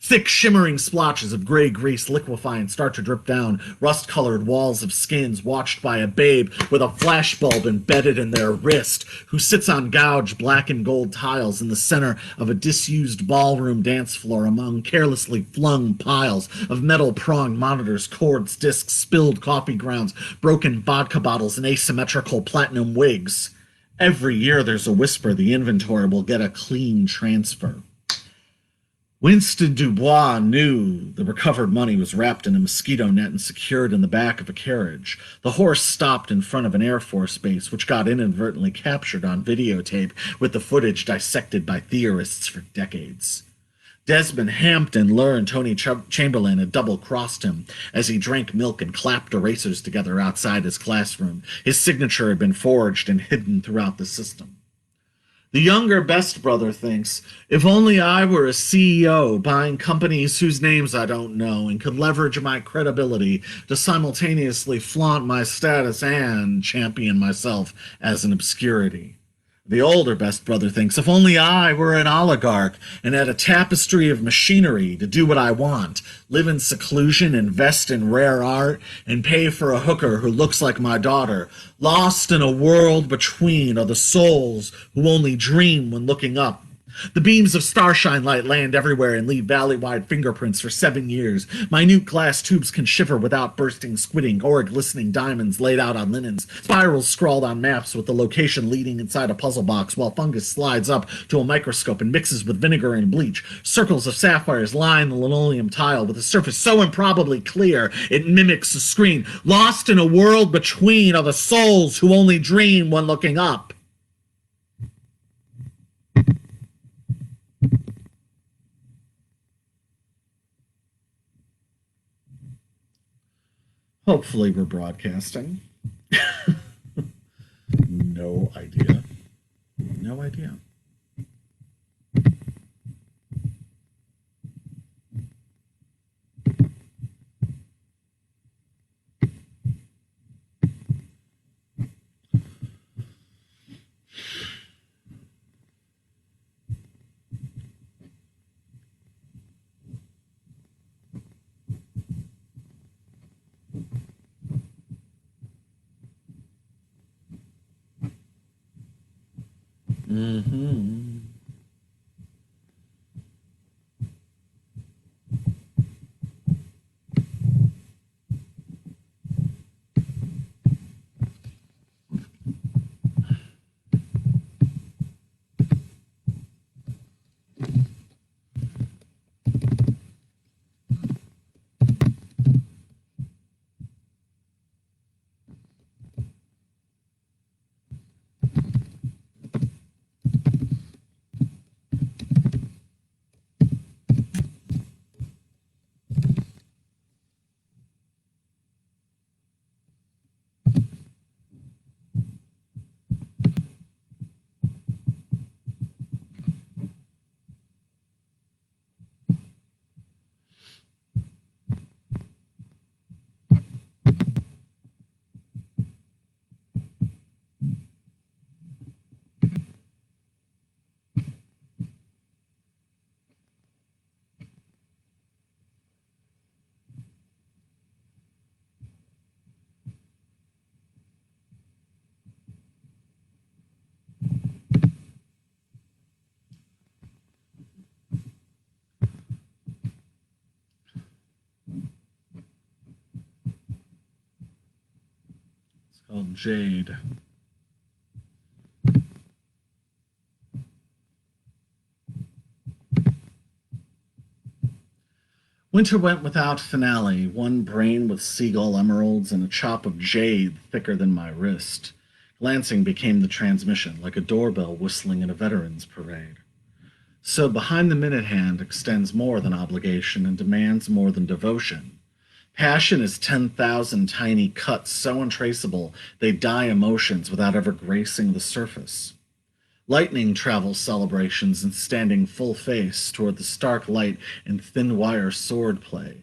Thick, shimmering splotches of gray grease liquefy and start to drip down, rust-colored walls of skins watched by a babe with a flashbulb embedded in their wrist, who sits on gouged black and gold tiles in the center of a disused ballroom dance floor among carelessly flung piles of metal-pronged monitors, cords, discs, spilled coffee grounds, broken vodka bottles, and asymmetrical platinum wigs. Every year there's a whisper the inventory will get a clean transfer. Winston Dubois knew the recovered money was wrapped in a mosquito net and secured in the back of a carriage. The horse stopped in front of an Air Force base, which got inadvertently captured on videotape, with the footage dissected by theorists for decades. Desmond Hampton learned Tony Chamberlain had double-crossed him as he drank milk and clapped erasers together outside his classroom. His signature had been forged and hidden throughout the system. The younger best brother thinks, if only I were a CEO buying companies whose names I don't know and could leverage my credibility to simultaneously flaunt my status and champion myself as an obscurity. The older best brother thinks, if only I were an oligarch and had a tapestry of machinery to do what I want, live in seclusion, invest in rare art, and pay for a hooker who looks like my daughter. Lost in a world between are the souls who only dream when looking up. The beams of starshine light land everywhere and leave valley-wide fingerprints for 7 years. Minute glass tubes can shiver without bursting, squidding, or glistening diamonds laid out on linens. Spirals scrawled on maps with the location leading inside a puzzle box, while fungus slides up to a microscope and mixes with vinegar and bleach. Circles of sapphires line the linoleum tile with a surface so improbably clear it mimics a screen. Lost in a world between are the souls who only dream when looking up. Hopefully we're broadcasting. No idea. No idea. Mm-hmm. called Jade. Winter went without finale, one brain with seagull emeralds and a chop of jade thicker than my wrist. Glancing became the transmission, like a doorbell whistling in a veterans parade. So behind the minute hand extends more than obligation and demands more than devotion. Passion is 10,000 tiny cuts so untraceable they dye emotions without ever gracing the surface. Lightning travels celebrations and standing full face toward the stark light and thin wire sword play.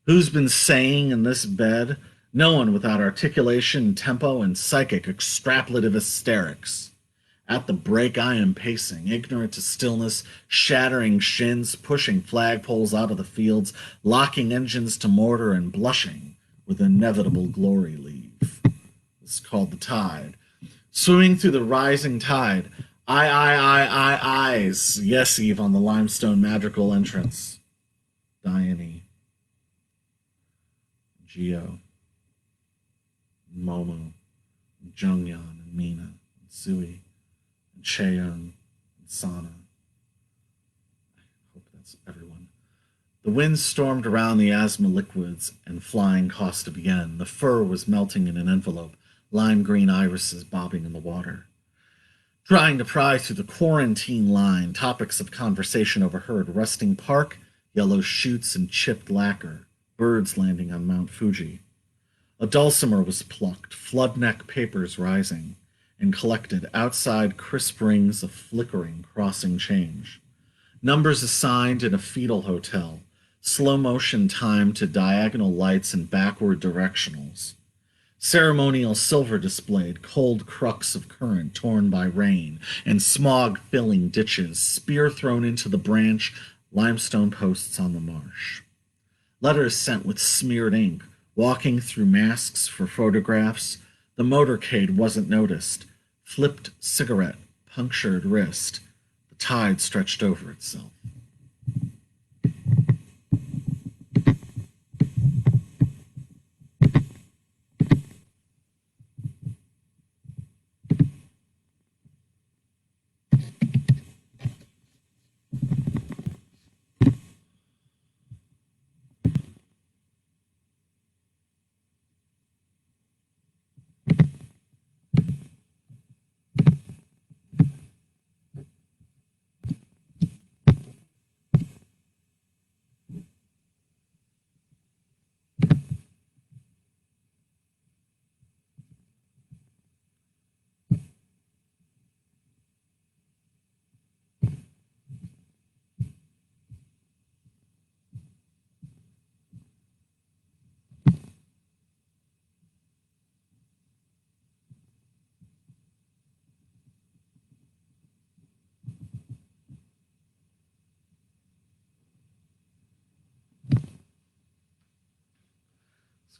Who's been saying in this bed? No one without articulation, tempo, and psychic extrapolative hysterics. At the break I am pacing, ignorant to stillness, shattering shins, pushing flagpoles out of the fields, locking engines to mortar, and blushing with inevitable glory leave. It's called the tide. Swimming through the rising tide, eyes. Yes, Eve, on the limestone madrigal entrance. Dione. Geo. Momo. Jungyeon and Mina. And Sui. And Cheon. And Sana. I hope that's everyone. The wind stormed around the asthma liquids and flying cost to begin. The fur was melting in an envelope, lime green irises bobbing in the water. Trying to pry through the quarantine line, topics of conversation overheard: rusting park, yellow chutes and chipped lacquer, birds landing on Mount Fuji. A dulcimer was plucked, flood-neck papers rising, and collected outside crisp rings of flickering crossing change. Numbers assigned in a fetal hotel, slow motion time to diagonal lights and backward directionals. Ceremonial silver displayed, cold crux of current torn by rain, and smog-filling ditches, spear thrown into the branch, limestone posts on the marsh. Letters sent with smeared ink, walking through masks for photographs. The motorcade wasn't noticed. Flipped cigarette, punctured wrist. The tide stretched over itself.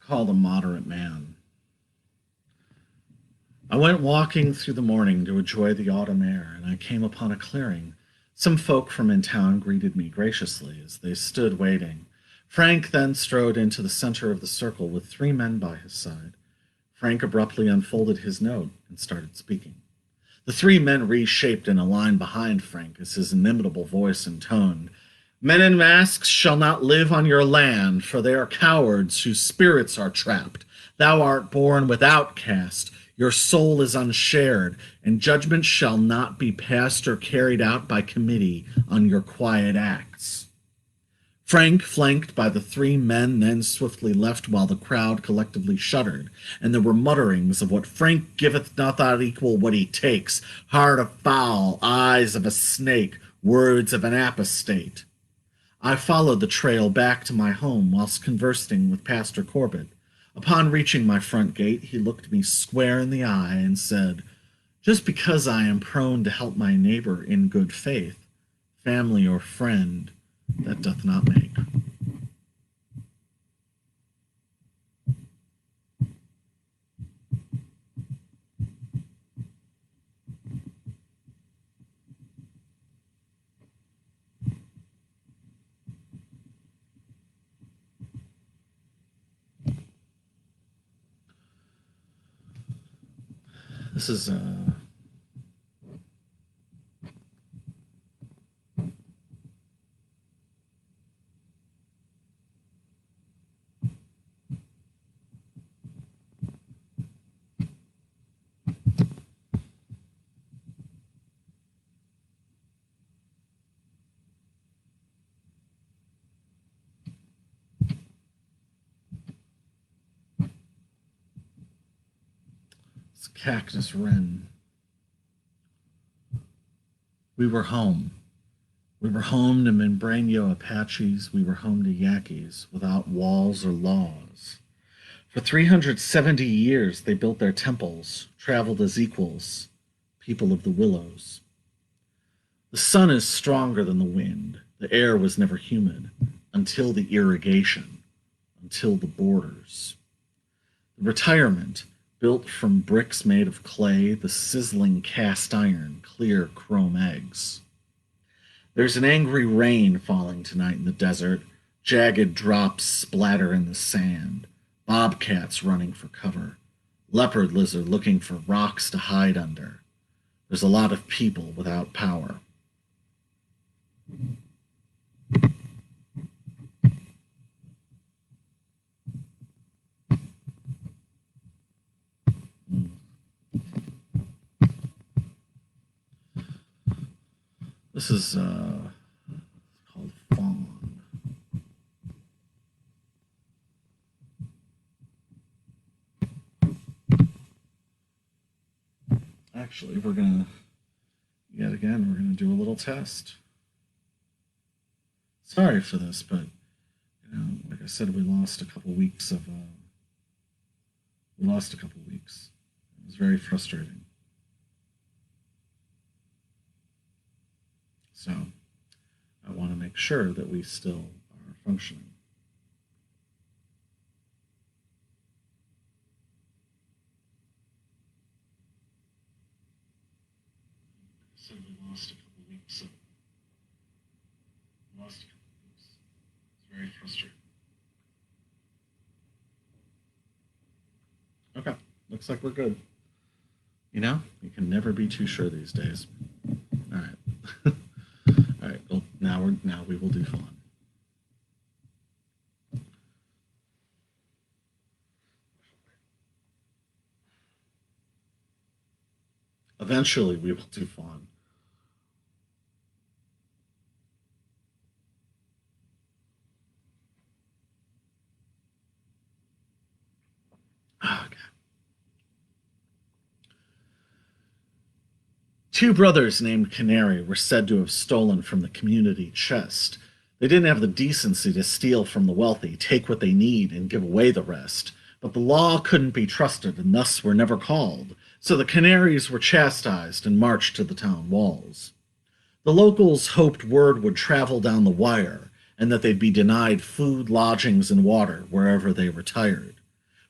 Called A Moderate Man. I went walking through the morning to enjoy the autumn air, and I came upon a clearing. Some folk from in town greeted me graciously as they stood waiting. Frank then strode into the center of the circle with 3 men by his side. Frank abruptly unfolded his note and started speaking. The 3 men reshaped in a line behind Frank as his inimitable voice intoned, "Men in masks shall not live on your land, for they are cowards whose spirits are trapped. Thou art born without caste. Your soul is unshared, and judgment shall not be passed or carried out by committee on your quiet acts." Frank, flanked by the 3 men, then swiftly left while the crowd collectively shuddered, and there were mutterings of what Frank giveth doth not equal what he takes, heart of fowl, eyes of a snake, words of an apostate. I followed the trail back to my home whilst conversing with Pastor Corbett. Upon reaching my front gate, he looked me square in the eye and said, "Just because I am prone to help my neighbor in good faith, family or friend, that doth not make." This is Cactus Wren. We were home. We were home to Membrano Apaches. We were home to Yaquis without walls or laws. For 370 years, they built their temples, traveled as equals, people of the willows. The sun is stronger than the wind. The air was never humid until the irrigation, until the borders. The retirement, built from bricks made of clay, the sizzling cast iron, clear chrome eggs. There's an angry rain falling tonight in the desert. Jagged drops splatter in the sand. Bobcats running for cover. Leopard lizard looking for rocks to hide under. There's a lot of people without power. This is called Fawn. Actually, we're going to, yet again, we're going to do a little test. Sorry for this, but, like I said, we lost a couple weeks. It was very frustrating. So I want to make sure that we still are functioning. So we lost a couple weeks. It's very frustrating. Okay, looks like we're good. You can never be too sure these days. All right. All right. Well, now we will do Fawn. Eventually, we will do Fawn. Okay. Two brothers named Canary were said to have stolen from the community chest. They didn't have the decency to steal from the wealthy, take what they need, and give away the rest. But the law couldn't be trusted, and thus were never called. So the Canaries were chastised and marched to the town walls. The locals hoped word would travel down the wire, and that they'd be denied food, lodgings, and water wherever they retired.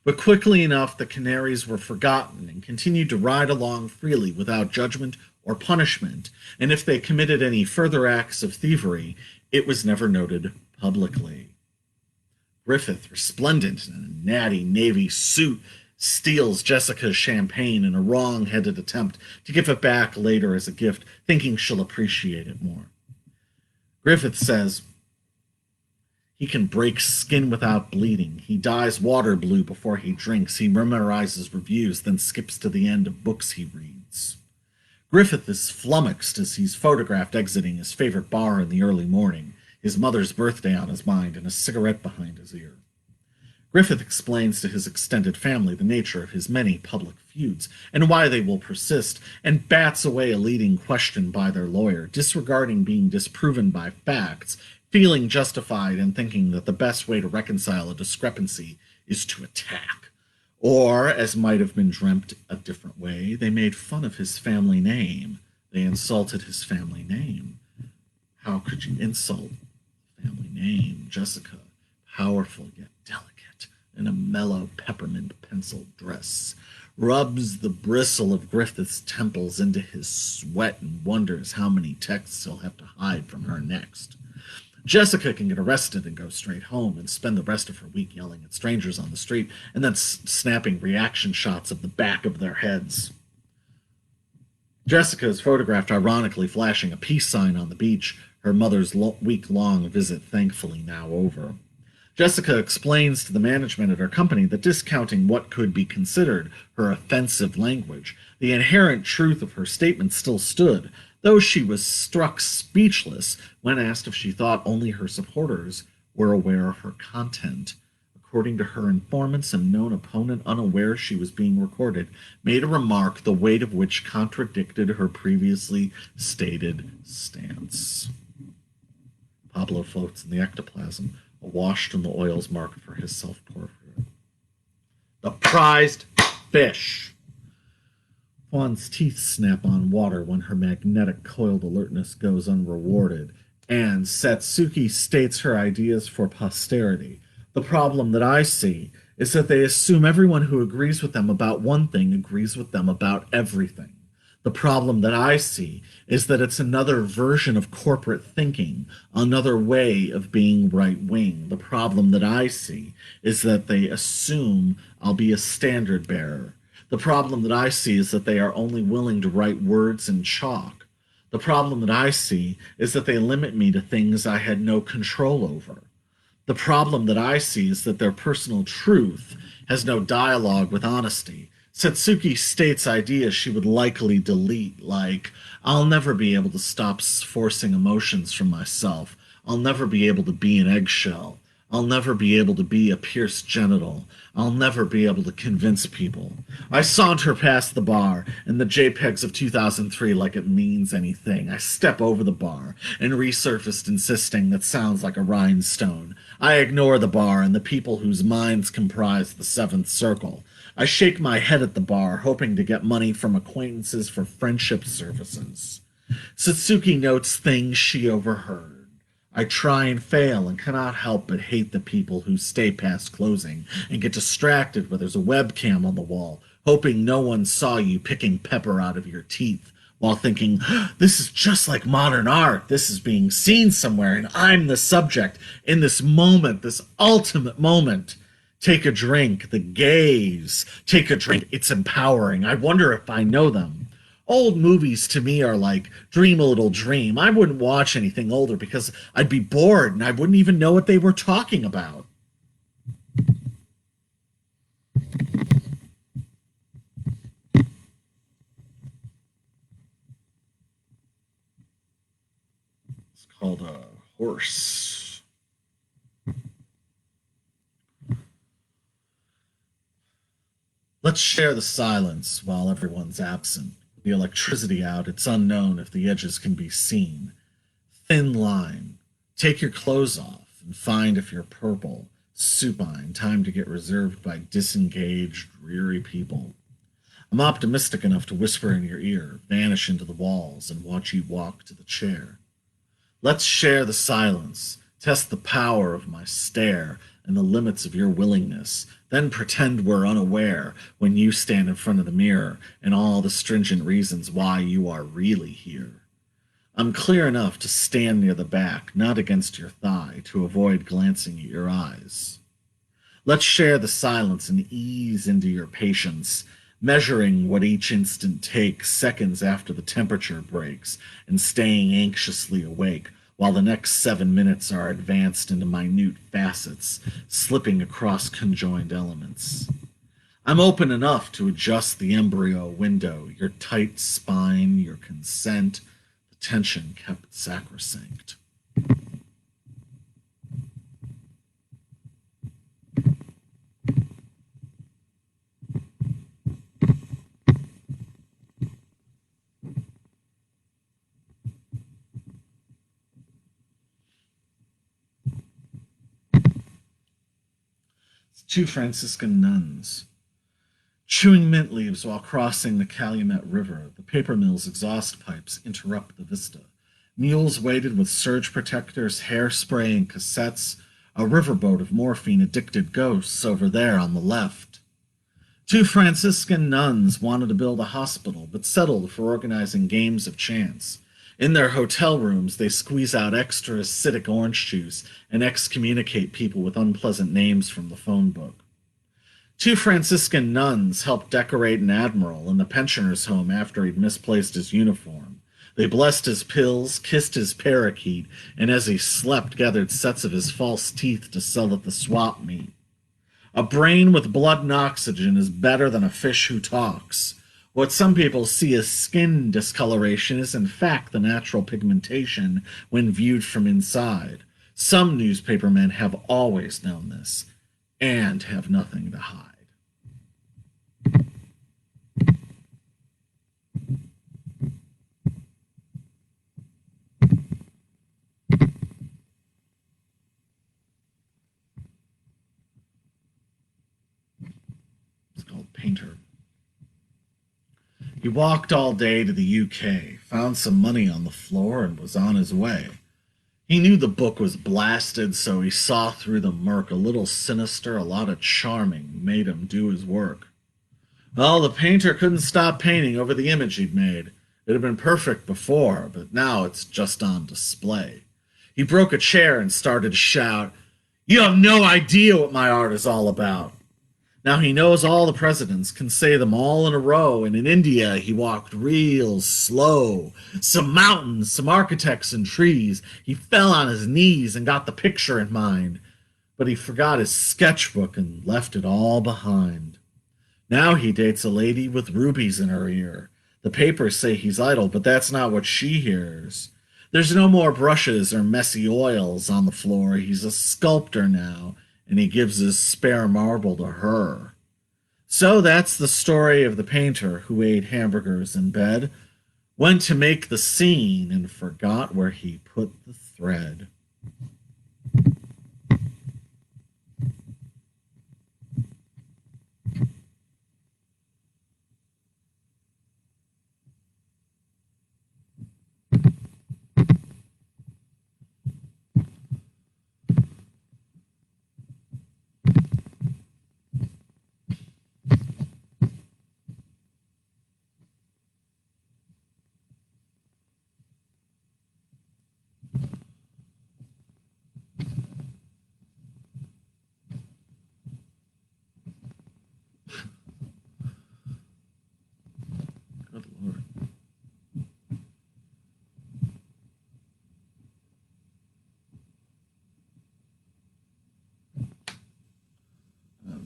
But quickly enough, the Canaries were forgotten and continued to ride along freely without judgment or punishment, and if they committed any further acts of thievery, it was never noted publicly. Griffith, resplendent in a natty navy suit, steals Jessica's champagne in a wrong-headed attempt to give it back later as a gift, thinking she'll appreciate it more. Griffith says he can break skin without bleeding. He dyes water blue before he drinks. He memorizes reviews, then skips to the end of books he reads. Griffith is flummoxed as he's photographed exiting his favorite bar in the early morning, his mother's birthday on his mind and a cigarette behind his ear. Griffith explains to his extended family the nature of his many public feuds and why they will persist, and bats away a leading question by their lawyer, disregarding being disproven by facts, feeling justified in thinking that the best way to reconcile a discrepancy is to attack. Or, as might have been dreamt a different way, they made fun of his family name. They insulted his family name. How could you insult family name? Jessica, powerful yet delicate, in a mellow peppermint pencil dress, rubs the bristle of Griffith's temples into his sweat and wonders how many texts he'll have to hide from her next. Jessica can get arrested and go straight home and spend the rest of her week yelling at strangers on the street and then snapping reaction shots of the back of their heads. Jessica is photographed ironically flashing a peace sign on the beach, her mother's week-long visit thankfully now over. Jessica explains to the management at her company that discounting what could be considered her offensive language, the inherent truth of her statement still stood, though she was struck speechless when asked if she thought only her supporters were aware of her content. According to her informants, a known opponent, unaware she was being recorded, made a remark the weight of which contradicted her previously stated stance. Pablo floats in the ectoplasm, awash in the oils marked for his self-portrait. The prized fish! Fawn's teeth snap on water when her magnetic coiled alertness goes unrewarded, and Satsuki states her ideas for posterity. The problem that I see is that they assume everyone who agrees with them about one thing agrees with them about everything. The problem that I see is that it's another version of corporate thinking, another way of being right wing. The problem that I see is that they assume I'll be a standard bearer. The problem that I see is that they are only willing to write words in chalk. The problem that I see is that they limit me to things I had no control over. The problem that I see is that their personal truth has no dialogue with honesty. Satsuki states ideas she would likely delete, like, I'll never be able to stop forcing emotions from myself. I'll never be able to be an eggshell. I'll never be able to be a pierced genital. I'll never be able to convince people. I saunter past the bar and the JPEGs of 2003 like it means anything. I step over the bar and resurfaced insisting that sounds like a rhinestone. I ignore the bar and the people whose minds comprise the seventh circle. I shake my head at the bar, hoping to get money from acquaintances for friendship services. Satsuki notes things she overheard. I try and fail and cannot help but hate the people who stay past closing and get distracted when there's a webcam on the wall, hoping no one saw you picking pepper out of your teeth, while thinking, this is just like modern art. This is being seen somewhere, and I'm the subject in this moment, this ultimate moment. Take a drink, the gaze. Take a drink, it's empowering. I wonder if I know them. Old movies to me are like Dream a Little Dream. I wouldn't watch anything older because I'd be bored and I wouldn't even know what they were talking about. It's called a horse. Let's share the silence while everyone's absent. The electricity out, it's unknown if the edges can be seen. Thin line. Take your clothes off and find if you're purple. Supine, time to get reserved by disengaged, dreary people. I'm optimistic enough to whisper in your ear, vanish into the walls, and watch you walk to the chair. Let's share the silence, test the power of my stare and the limits of your willingness, then pretend we're unaware when you stand in front of the mirror and all the stringent reasons why you are really here. I'm clear enough to stand near the back, not against your thigh, to avoid glancing at your eyes. Let's share the silence and ease into your patience, measuring what each instant takes seconds after the temperature breaks and staying anxiously awake while the next 7 minutes are advanced into minute facets, slipping across conjoined elements. I'm open enough to adjust the embryo window, your tight spine, your consent, the tension kept sacrosanct. Two Franciscan nuns. Chewing mint leaves while crossing the Calumet River, the paper mill's exhaust pipes interrupt the vista. Mules weighted with surge protectors, hairspray, and cassettes, a riverboat of morphine-addicted ghosts over there on the left. Two Franciscan nuns wanted to build a hospital, but settled for organizing games of chance. In their hotel rooms, they squeeze out extra acidic orange juice and excommunicate people with unpleasant names from the phone book. Two Franciscan nuns helped decorate an admiral in the pensioner's home after he'd misplaced his uniform. They blessed his pills, kissed his parakeet, and as he slept, gathered sets of his false teeth to sell at the swap meet. A brain with blood and oxygen is better than a fish who talks. What some people see as skin discoloration is in fact the natural pigmentation when viewed from inside. Some newspapermen have always known this and have nothing to hide. It's called Painter. He walked all day to the UK, found some money on the floor, and was on his way. He knew the book was blasted, so he saw through the murk. A little sinister, a lot of charming, made him do his work. Well, the painter couldn't stop painting over the image he'd made. It had been perfect before, but now it's just on display. He broke a chair and started to shout, "You have no idea what my art is all about." Now he knows all the presidents, can say them all in a row, and in India he walked real slow. Some mountains, some architects and trees. He fell on his knees and got the picture in mind, but he forgot his sketchbook and left it all behind. Now he dates a lady with rubies in her ear. The papers say he's idle, but that's not what she hears. There's no more brushes or messy oils on the floor. He's a sculptor now, and he gives his spare marble to her. So that's the story of the painter who ate hamburgers in bed, went to make the scene, and forgot where he put the thread. Good Lord.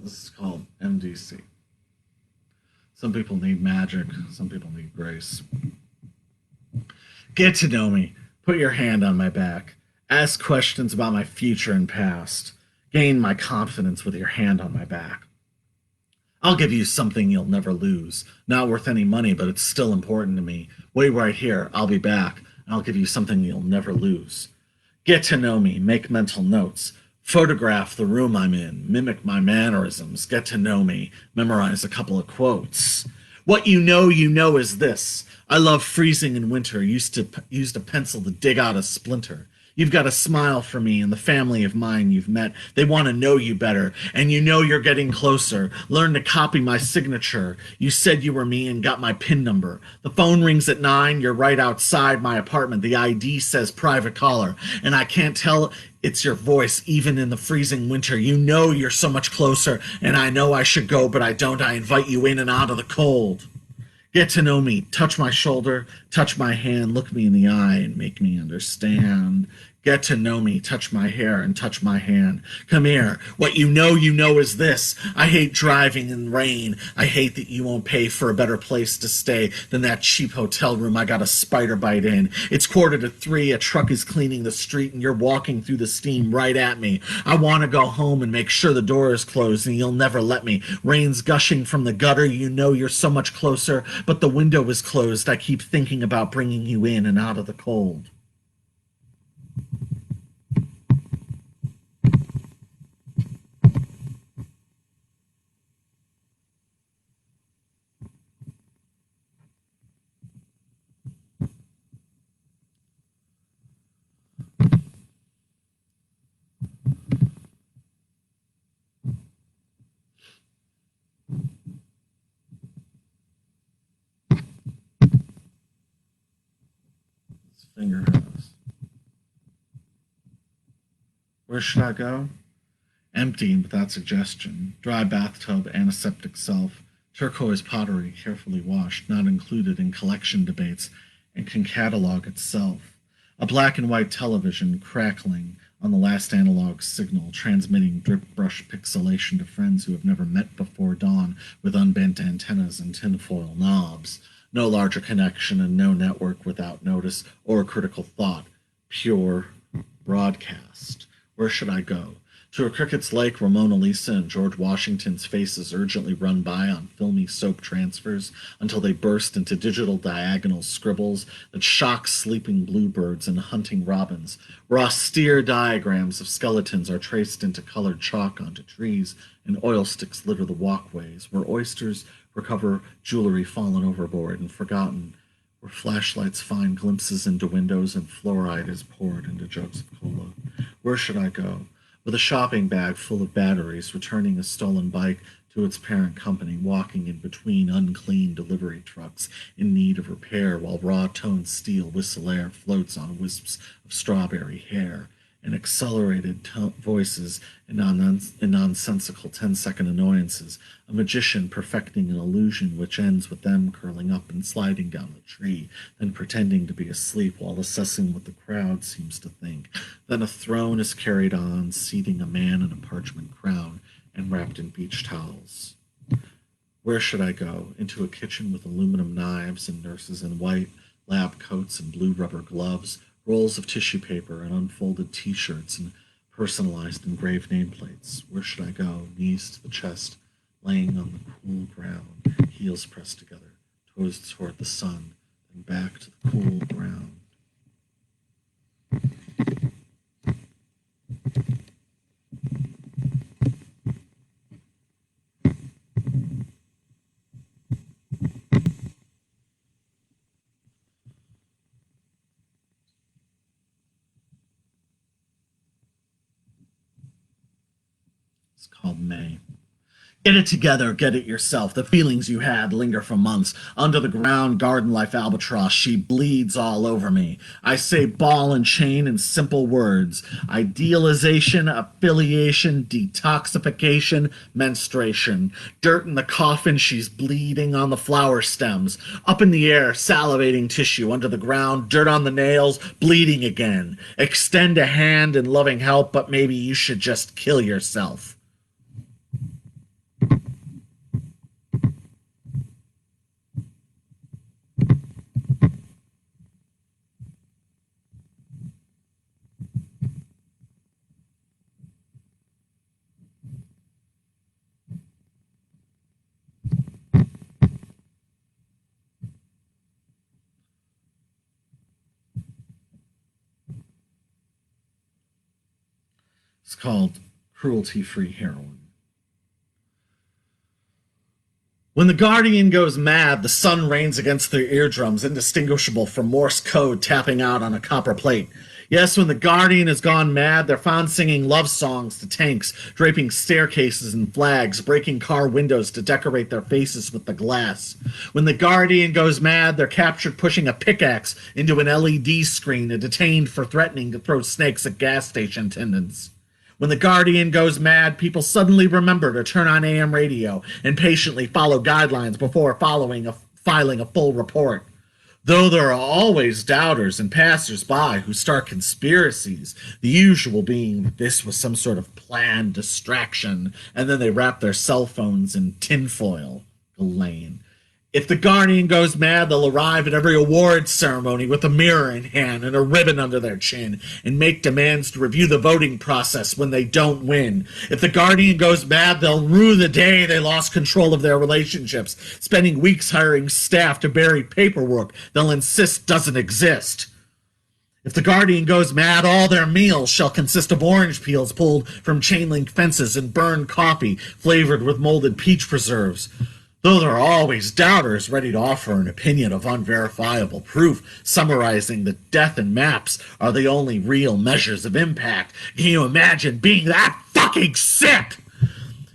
This is called MDC. Some people need magic, some people need grace. Get to know me. Put your hand on my back. Ask questions about my future and past. Gain my confidence with your hand on my back. I'll give you something you'll never lose. Not worth any money, but it's still important to me. Wait right here. I'll be back. I'll give you something you'll never lose. Get to know me. Make mental notes. Photograph the room I'm in. Mimic my mannerisms. Get to know me. Memorize a couple of quotes. What you know is this. I love freezing in winter. Used a pencil to dig out a splinter. You've got a smile for me and the family of mine you've met. They want to know you better, and you know you're getting closer. Learn to copy my signature. You said you were me and got my PIN number. The phone rings at 9. You're right outside my apartment. The ID says private caller, and I can't tell it's your voice even in the freezing winter. You know you're so much closer, and I know I should go, but I don't. I invite you in and out of the cold. Get to know me. Touch my shoulder, touch my hand, look me in the eye and make me understand. Get to know me. Touch my hair and touch my hand. Come here. What you know is this. I hate driving in rain. I hate that you won't pay for a better place to stay than that cheap hotel room I got a spider bite in. It's 2:45. A truck is cleaning the street and you're walking through the steam right at me. I want to go home and make sure the door is closed and you'll never let me. Rain's gushing from the gutter. You know you're so much closer, but the window is closed. I keep thinking about bringing you in and out of the cold. Fingerhouse. Where should I go? Empty and without suggestion, dry bathtub, antiseptic self, turquoise pottery carefully washed, not included in collection debates, and can catalog itself. A black and white television crackling on the last analog signal, transmitting drip brush pixelation to friends who have never met before dawn with unbent antennas and tinfoil knobs. No larger connection and no network without notice or critical thought. Pure broadcast. Where should I go? To a cricket's lake where Mona Lisa and George Washington's faces urgently run by on filmy soap transfers until they burst into digital diagonal scribbles that shock sleeping bluebirds and hunting robins, where austere diagrams of skeletons are traced into colored chalk onto trees and oil sticks litter the walkways, where oysters recover jewelry fallen overboard and forgotten, where flashlights find glimpses into windows and fluoride is poured into jugs of cola. Where should I go? With a shopping bag full of batteries, returning a stolen bike to its parent company, walking in between unclean delivery trucks in need of repair while raw-toned steel whistle air floats on wisps of strawberry hair, and accelerated voices and nonsensical 10-second annoyances, a magician perfecting an illusion which ends with them curling up and sliding down the tree, then pretending to be asleep while assessing what the crowd seems to think. Then a throne is carried on, seating a man in a parchment crown and wrapped in beach towels. Where should I go? Into a kitchen with aluminum knives and nurses in white lab coats and blue rubber gloves, rolls of tissue paper and unfolded t-shirts and personalized engraved nameplates. Where should I go? Knees to the chest, laying on the cool ground, heels pressed together, toes toward the sun, then back to the cool ground. It's called May. Get it together, get it yourself. The feelings you had linger for months. Under the ground, garden life albatross, she bleeds all over me. I say ball and chain in simple words. Idealization, affiliation, detoxification, menstruation. Dirt in the coffin, she's bleeding on the flower stems. Up in the air, salivating tissue. Under the ground, dirt on the nails, bleeding again. Extend a hand in loving help, but maybe you should just kill yourself. It's called Cruelty-Free Heroin. When the Guardian goes mad, the sun rains against their eardrums, indistinguishable from Morse code tapping out on a copper plate. Yes, when the Guardian has gone mad, they're found singing love songs to tanks, draping staircases and flags, breaking car windows to decorate their faces with the glass. When the Guardian goes mad, they're captured pushing a pickaxe into an LED screen and detained for threatening to throw snakes at gas station attendants. When the Guardian goes mad, people suddenly remember to turn on AM radio and patiently follow guidelines before filing a full report. Though there are always doubters and passers-by who start conspiracies, the usual being that this was some sort of planned distraction, and then they wrap their cell phones in tinfoil. Elaine. If the Guardian goes mad, they'll arrive at every awards ceremony with a mirror in hand and a ribbon under their chin and make demands to review the voting process when they don't win. If the Guardian goes mad, they'll rue the day they lost control of their relationships, spending weeks hiring staff to bury paperwork they'll insist doesn't exist. If the Guardian goes mad, all their meals shall consist of orange peels pulled from chain-link fences and burned coffee flavored with molded peach preserves. Though there are always doubters ready to offer an opinion of unverifiable proof, summarizing that death and maps are the only real measures of impact. Can you imagine being that fucking sick?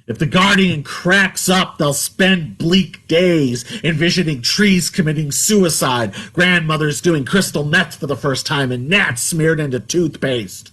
If the Guardian cracks up, they'll spend bleak days envisioning trees committing suicide, grandmothers doing crystal meth for the first time, and gnats smeared into toothpaste.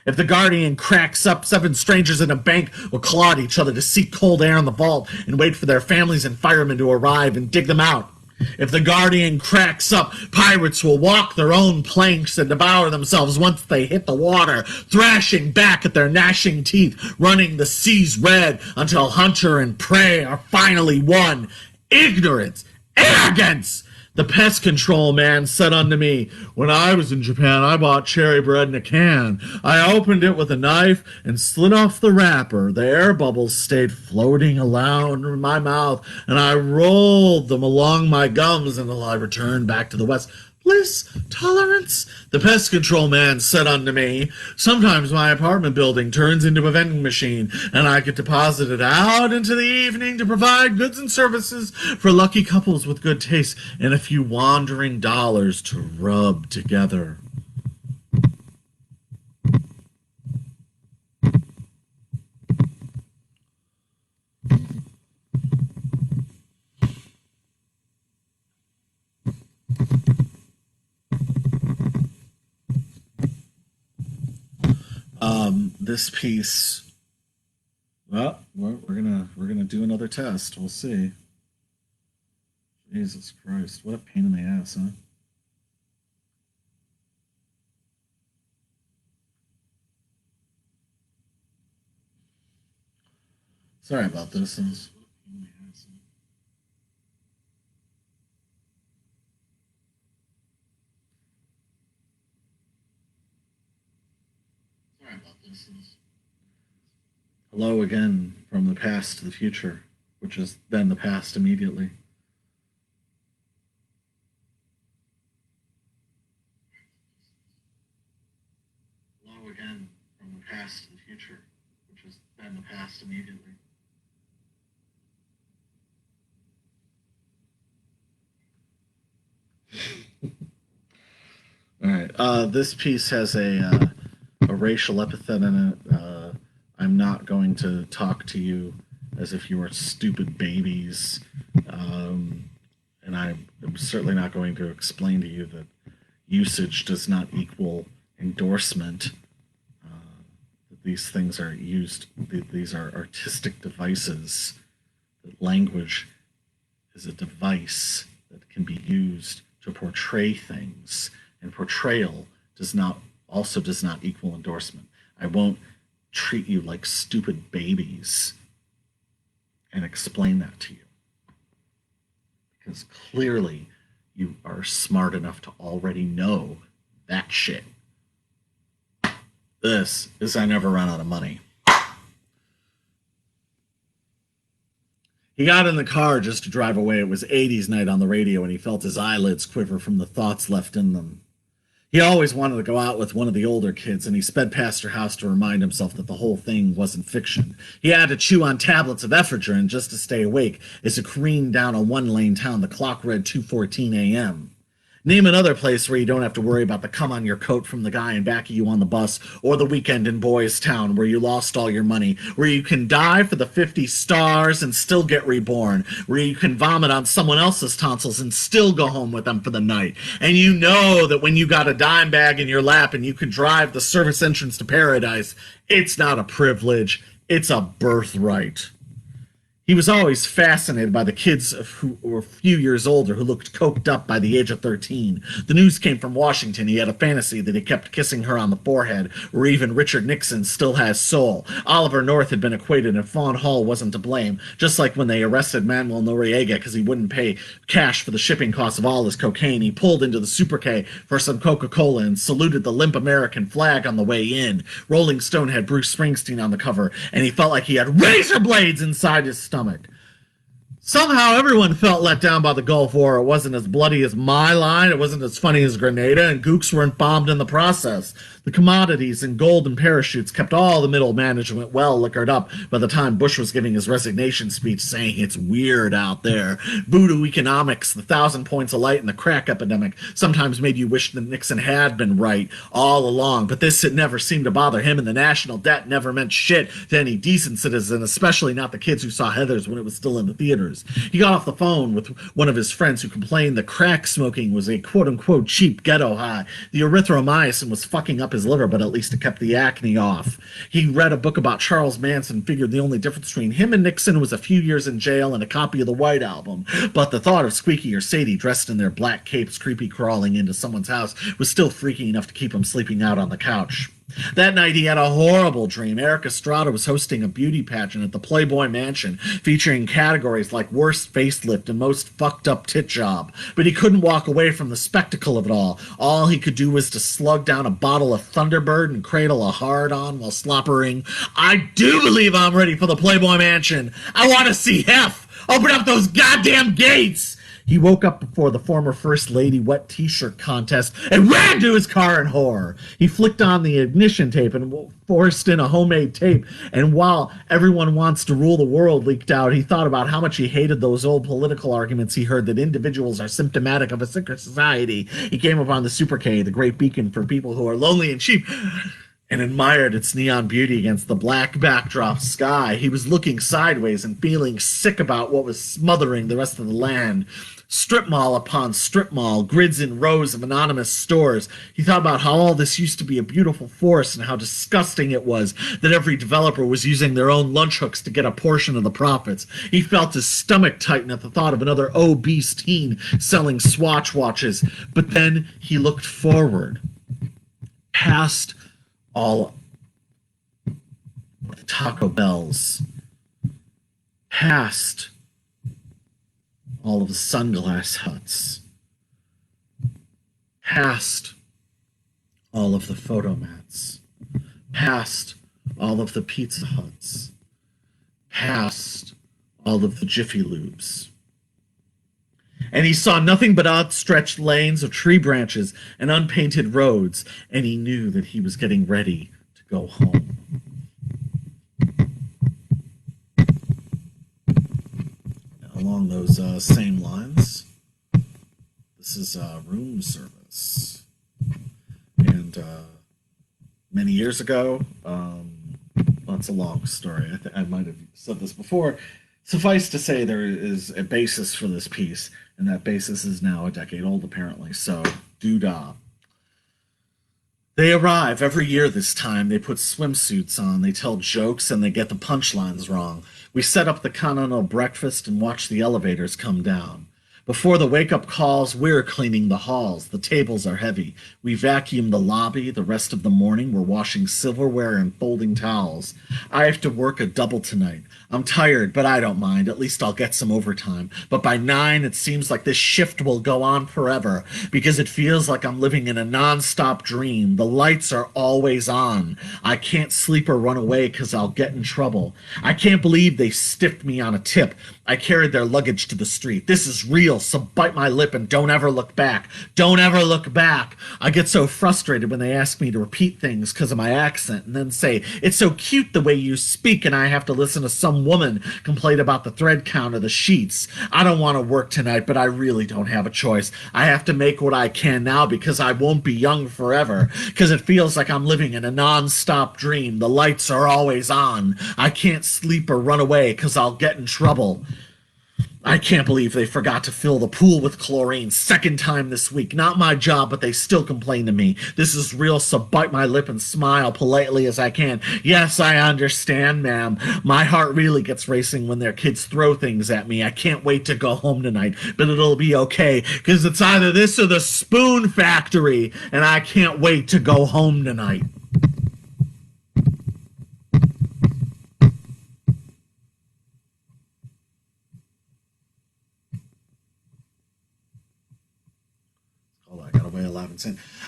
If the Guardian cracks up, 7 strangers in a bank will claw at each other to seek cold air in the vault and wait for their families and firemen to arrive and dig them out. If the Guardian cracks up, pirates will walk their own planks and devour themselves once they hit the water, thrashing back at their gnashing teeth, running the seas red until hunter and prey are finally one. Ignorance! Arrogance! The pest control man said unto me, when I was in Japan, I bought cherry bread in a can. I opened it with a knife and slid off the wrapper. The air bubbles stayed floating around in my mouth, and I rolled them along my gums until I returned back to the West. Bliss, tolerance, the pest control man said unto me, sometimes my apartment building turns into a vending machine, and I get deposited out into the evening to provide goods and services for lucky couples with good taste and a few wandering dollars to rub together. This piece, well, we're gonna do another test. We'll see. Jesus Christ, what a pain in the ass, huh? Sorry about this. Hello again from the past to the future, which is then the past immediately. Hello again from the past to the future, which is then the past immediately. All right. This piece has a racial epithet in it. I'm not going to talk to you as if you were stupid babies. And I'm certainly not going to explain to you that usage does not equal endorsement. That these things are used, these are artistic devices. That language is a device that can be used to portray things. And portrayal does not equal endorsement. I won't treat you like stupid babies and explain that to you. Because clearly you are smart enough to already know that shit. This is I Never Run Out of Money. He got in the car just to drive away. It was 80s night on the radio, and he felt his eyelids quiver from the thoughts left in them. He always wanted to go out with one of the older kids, and he sped past her house to remind himself that the whole thing wasn't fiction. He had to chew on tablets of ephedrine just to stay awake as it careened down a one-lane town. The clock read 2:14 a.m. Name another place where you don't have to worry about the cum on your coat from the guy in back of you on the bus, or the weekend in Boys Town where you lost all your money, where you can die for the 50 stars and still get reborn, where you can vomit on someone else's tonsils and still go home with them for the night. And you know that when you got a dime bag in your lap and you can drive the service entrance to paradise, it's not a privilege, it's a birthright. He was always fascinated by the kids who were a few years older who looked coked up by the age of 13. The news came from Washington. He had a fantasy that he kept kissing her on the forehead, where even Richard Nixon still has soul. Oliver North had been acquitted, and Fawn Hall wasn't to blame, just like when they arrested Manuel Noriega because he wouldn't pay cash for the shipping costs of all his cocaine. He pulled into the Super K for some Coca-Cola and saluted the limp American flag on the way in. Rolling Stone had Bruce Springsteen on the cover, and he felt like he had razor blades inside his stomach. Somehow everyone felt let down by the Gulf War. It wasn't as bloody as My Line, it wasn't as funny as Grenada, and gooks weren't bombed in the process. The commodities and golden parachutes kept all the middle management well liquored up by the time Bush was giving his resignation speech saying it's weird out there. Voodoo economics, the 1,000 points of light, and the crack epidemic sometimes made you wish that Nixon had been right all along, but this had never seemed to bother him, and the national debt never meant shit to any decent citizen, especially not the kids who saw Heathers when it was still in the theaters. years. He got off the phone with one of his friends who complained that crack smoking was a quote-unquote cheap ghetto high. The erythromycin was fucking up his liver, but at least it kept the acne off. He read a book about Charles Manson, figured the only difference between him and Nixon was a few years in jail and a copy of the White Album. But the thought of Squeaky or Sadie dressed in their black capes creepy crawling into someone's house was still freaky enough to keep him sleeping out on the couch. That night he had a horrible dream. Eric Estrada was hosting a beauty pageant at the Playboy Mansion featuring categories like worst facelift and most fucked up tit job. But he couldn't walk away from the spectacle of it all. All he could do was to slug down a bottle of Thunderbird and cradle a hard-on while slobbering, "I do believe I'm ready for the Playboy Mansion. I want to see Hef. Open up those goddamn gates." He woke up before the former First Lady wet t-shirt contest and ran to his car in horror. He flicked on the ignition tape and forced in a homemade tape, and while Everyone Wants to Rule the World leaked out, he thought about how much he hated those old political arguments he heard that individuals are symptomatic of a sicker society. He came upon the Super K, the great beacon for people who are lonely and cheap, and admired its neon beauty against the black backdrop sky. He was looking sideways and feeling sick about what was smothering the rest of the land. Strip mall upon strip mall, grids in rows of anonymous stores. He thought about how all this used to be a beautiful force and how disgusting it was that every developer was using their own lunch hooks to get a portion of the profits. He felt his stomach tighten at the thought of another obese teen selling Swatch watches. But then he looked forward, past all the Taco Bells, past all of the sunglass huts, past all of the photo mats, past all of the Pizza Huts, past all of the Jiffy Lubes. And he saw nothing but outstretched lanes of tree branches and unpainted roads, and he knew that he was getting ready to go home. Along those same lines, this is room service. And many years ago, well, it's a long story. I might have said this before. Suffice to say, there is a basis for this piece, and that basis is now a decade old, apparently. So, doo-dah. They arrive every year this time. They put swimsuits on, they tell jokes, and they get the punchlines wrong. We set up the continental breakfast and watch the elevators come down. Before the wake-up calls, we're cleaning the halls. The tables are heavy. We vacuum the lobby. The rest of the morning, we're washing silverware and folding towels. I have to work a double tonight. I'm tired, but I don't mind. At least I'll get some overtime. But by 9, it seems like this shift will go on forever, because it feels like I'm living in a non-stop dream. The lights are always on. I can't sleep or run away because I'll get in trouble. I can't believe they stiffed me on a tip. I carried their luggage to the street. This is real, so bite my lip and don't ever look back. Don't ever look back. I get so frustrated when they ask me to repeat things because of my accent and then say, "It's so cute the way you speak," and I have to listen to some woman complain about the thread count of the sheets. I don't want to work tonight, but I really don't have a choice. I have to make what I can now because I won't be young forever, because it feels like I'm living in a non-stop dream. The lights are always on. I can't sleep or run away because I'll get in trouble. I can't believe they forgot to fill the pool with chlorine. Second time this week. Not my job, but they still complain to me. This is real, so bite my lip and smile politely as I can. Yes, I understand, ma'am. My heart really gets racing when their kids throw things at me. I can't wait to go home tonight, but it'll be okay, because it's either this or the Spoon Factory, and I can't wait to go home tonight.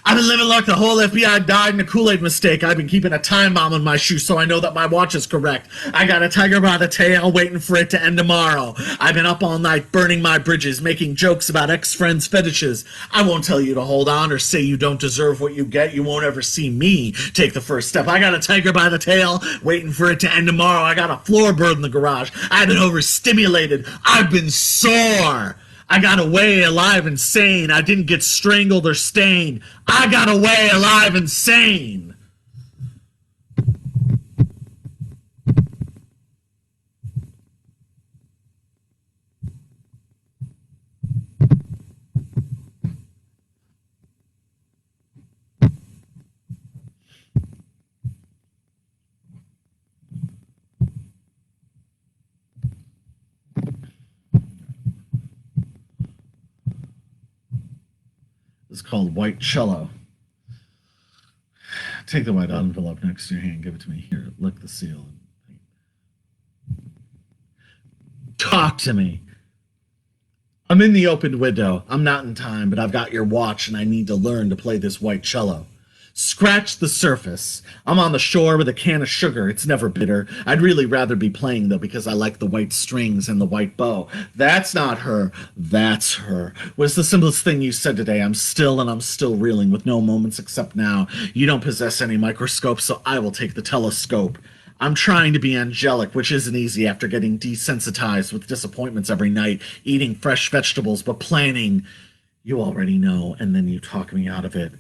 I've been living like the whole FBI died in a Kool-Aid mistake. I've been keeping a time bomb in my shoe so I know that my watch is correct. I got a tiger by the tail waiting for it to end tomorrow. I've been up all night burning my bridges, making jokes about ex-friends' fetishes. I won't tell you to hold on or say you don't deserve what you get. You won't ever see me take the first step. I got a tiger by the tail waiting for it to end tomorrow. I got a floorboard in the garage. I've been overstimulated. I've been sore. I got away alive and sane. I didn't get strangled or stained. I got away alive and sane. is called White Cello. Take the white envelope next to your hand. Give it to me. Here, lick the seal. Talk to me. I'm in the open window. I'm not in time, but I've got your watch and I need to learn to play this white cello. Scratch the surface. I'm on the shore with a can of sugar. It's never bitter. I'd really rather be playing, though, because I like the white strings and the white bow. That's not her. That's her. What's the simplest thing you said today? I'm still reeling with no moments except now. You don't possess any microscope, so I will take the telescope. I'm trying to be angelic, which isn't easy after getting desensitized with disappointments every night, eating fresh vegetables, but planning, you already know, and then you talk me out of it.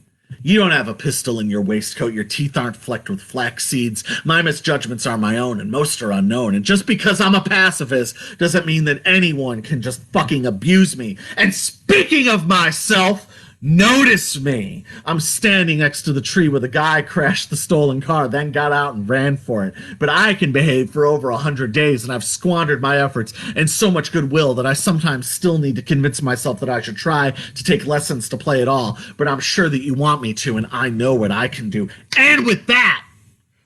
You don't have a pistol in your waistcoat, your teeth aren't flecked with flax seeds, my misjudgments are my own, and most are unknown, and just because I'm a pacifist doesn't mean that anyone can just fucking abuse me. And speaking of myself, notice me. I'm standing next to the tree where the guy crashed the stolen car, then got out and ran for it. But I can behave for over 100 days, and I've squandered my efforts and so much goodwill that I sometimes still need to convince myself that I should try to take lessons to play at all. But I'm sure that you want me to, and I know what I can do. And with that,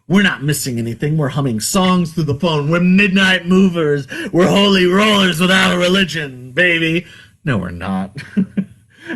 we're not missing anything. We're humming songs through the phone. We're midnight movers. We're holy rollers without a religion, baby. No, we're not.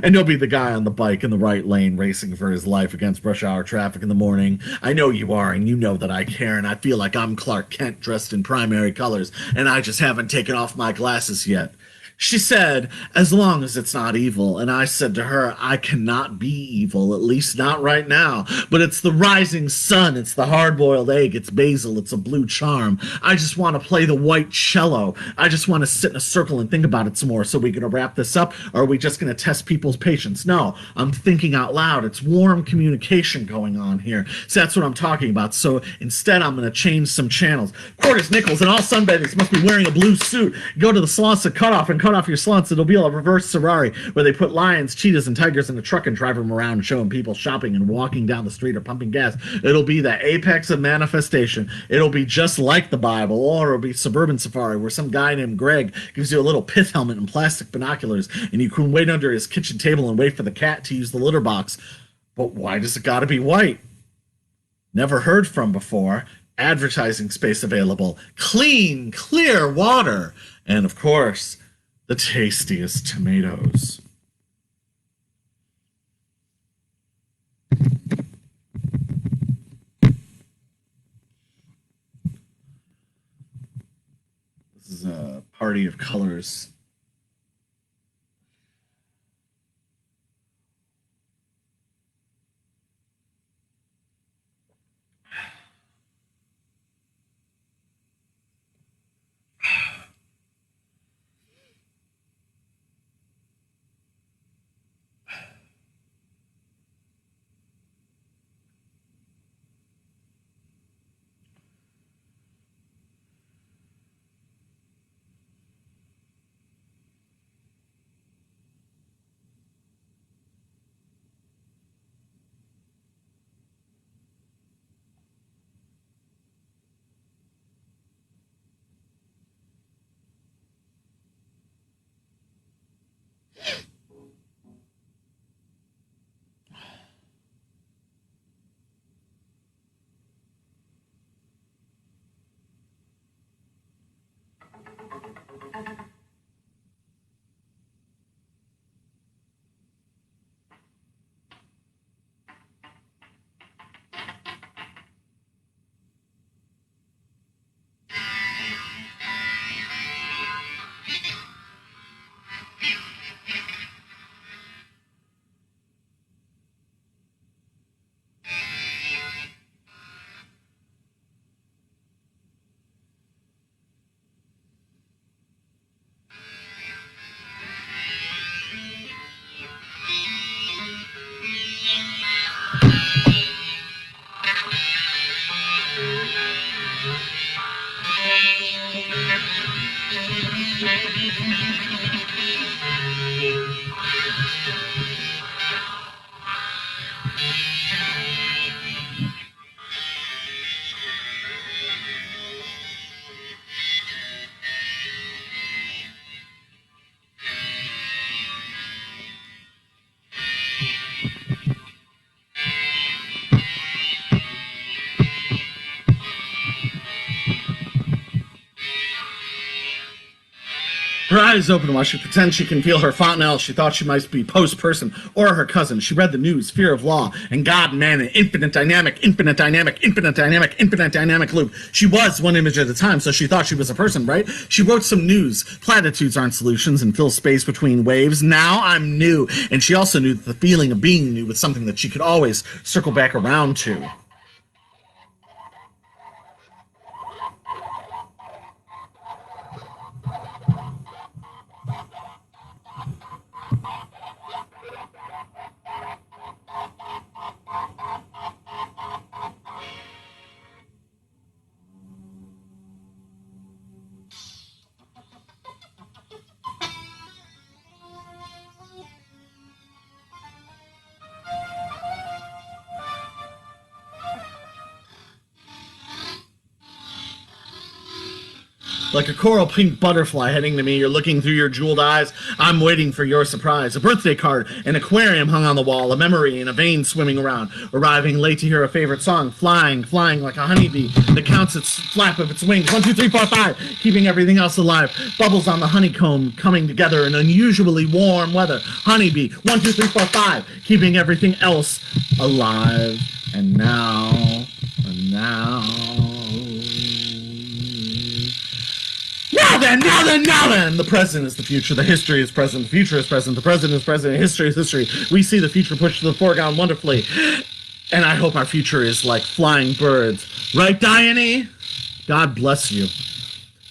And you'll be the guy on the bike in the right lane racing for his life against rush hour traffic in the morning. I know you are, and you know that I care, and I feel like I'm Clark Kent dressed in primary colors, and I just haven't taken off my glasses yet. She said, as long as it's not evil. And I said to her, I cannot be evil, at least not right now. But it's the rising sun, it's the hard-boiled egg, it's basil, it's a blue charm. I just want to play the white cello. I just want to sit in a circle and think about it some more. So are we going to wrap this up, or are we just going to test people's patience? No, I'm thinking out loud. It's warm communication going on here. So that's what I'm talking about. So instead, I'm going to change some channels. Quarters, nickels, and all sunbathers must be wearing a blue suit. Go to the salons to cut off and cut off your slunts. It'll be a reverse Ferrari where they put lions, cheetahs, and tigers in a truck and drive them around, showing people shopping and walking down the street or pumping gas. It'll be the apex of manifestation. It'll be just like the Bible, or it'll be suburban safari where some guy named Greg gives you a little pith helmet and plastic binoculars, and you can wait under his kitchen table and wait for the cat to use the litter box. But why does it gotta be white? Never heard from before. Advertising space available. Clean, clear water. And of course, the tastiest tomatoes. This is a party of colors. Her eyes open while she pretends she can feel her fontanelle. She thought she might be post-person or her cousin. She read the news, fear of law, and God, man, an infinite dynamic loop. She was one image at a time, so she thought she was a person, right? She wrote some news. Platitudes aren't solutions and fill space between waves. Now I'm new. And she also knew that the feeling of being new was something that she could always circle back around to. Like a coral pink butterfly heading to me, you're looking through your jeweled eyes. I'm waiting for your surprise. A birthday card, an aquarium hung on the wall, a memory and a vein swimming around. Arriving late to hear a favorite song, flying like a honeybee that counts its flap of its wings. 1, 2, 3, 4, 5, keeping everything else alive. Bubbles on the honeycomb coming together in unusually warm weather. Honeybee, 1, 2, 3, 4, 5, keeping everything else alive. And now. Now then! The present is the future, the history is present, the future is present, the present is present, history is history. We see the future pushed to the foreground wonderfully. And I hope our future is like flying birds. Right, Diane? God bless you.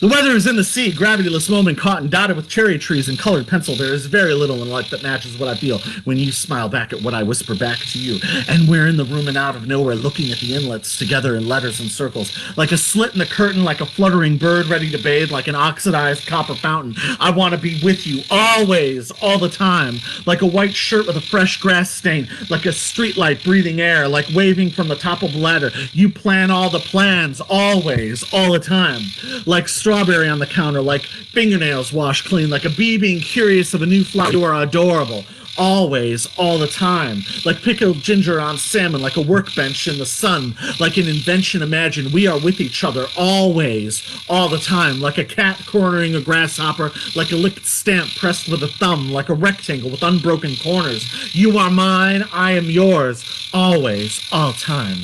The weather is in the sea, gravityless moment caught and dotted with cherry trees and colored pencil. There is very little in life that matches what I feel when you smile back at what I whisper back to you. And we're in the room and out of nowhere, looking at the inlets together in letters and circles. Like a slit in the curtain, like a fluttering bird ready to bathe, like an oxidized copper fountain. I want to be with you, always, all the time. Like a white shirt with a fresh grass stain, like a streetlight breathing air, like waving from the top of a ladder. You plan all the plans, always, all the time. Like strawberry on the counter, like fingernails washed clean, like a bee being curious of a new flower. You are adorable. Always, all the time. Like pickled ginger on salmon, like a workbench in the sun, like an invention imagined. We are with each other, always, all the time. Like a cat cornering a grasshopper, like a licked stamp pressed with a thumb, like a rectangle with unbroken corners. You are mine, I am yours, always, all time.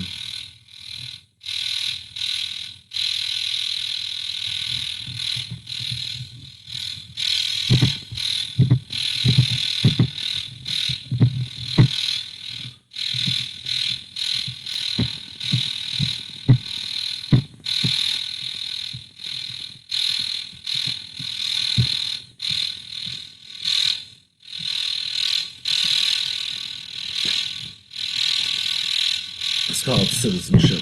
It's called Citizenship.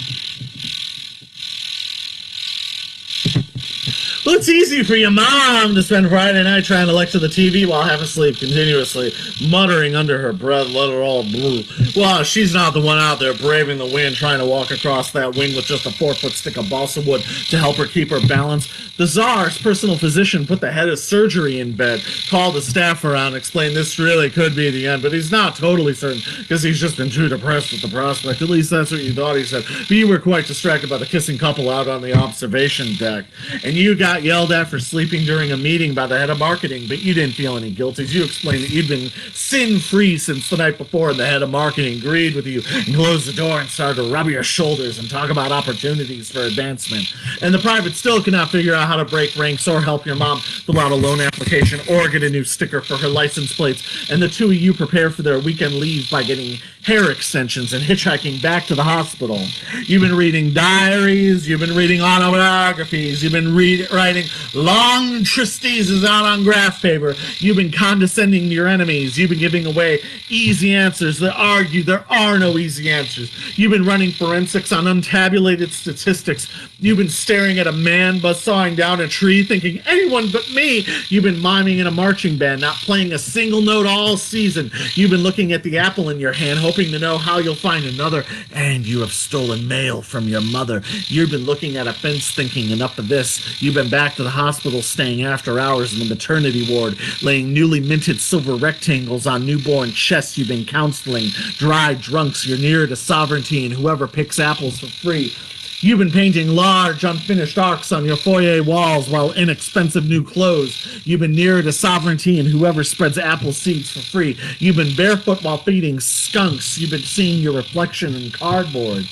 Well, it's easy for your mom to spend Friday night trying to lecture the TV while half asleep, continuously muttering under her breath, let her all blue. Well, she's not the one out there braving the wind, trying to walk across that wing with just a 4-foot stick of balsa wood to help her keep her balance. The Tsar's personal physician put the head of surgery in bed, called the staff around, explained this really could be the end, but he's not totally certain because he's just been too depressed with the prospect. At least that's what you thought, he said. But you were quite distracted by the kissing couple out on the observation deck. And you got yelled at for sleeping during a meeting by the head of marketing, but you didn't feel any guilt as you explained that you'd been sin-free since the night before, and the head of marketing agreed with you and closed the door and started to rub your shoulders and talk about opportunities for advancement. And the private still cannot figure out how to break ranks or help your mom fill out a loan application or get a new sticker for her license plates. And the two of you prepare for their weekend leave by getting hair extensions and hitchhiking back to the hospital. You've been reading diaries, you've been reading autobiographies, you've been writing long treatises out on graph paper, you've been condescending to your enemies, you've been giving away easy answers that argue there are no easy answers. You've been running forensics on untabulated statistics. You've been staring at a man buzzsawing down a tree thinking anyone but me. You've been miming in a marching band, not playing a single note all season. You've been looking at the apple in your hand, hoping to know how you'll find another, and you have stolen mail from your mother. You've been looking at a fence thinking enough of this. You've been back to the hospital staying after hours in the maternity ward, laying newly minted silver rectangles on newborn chests. You've been counseling dry drunks. You're nearer to sovereignty and whoever picks apples for free. You've been painting large, unfinished arcs on your foyer walls while inexpensive new clothes. You've been nearer to sovereignty and whoever spreads apple seeds for free. You've been barefoot while feeding skunks. You've been seeing your reflection in cardboard.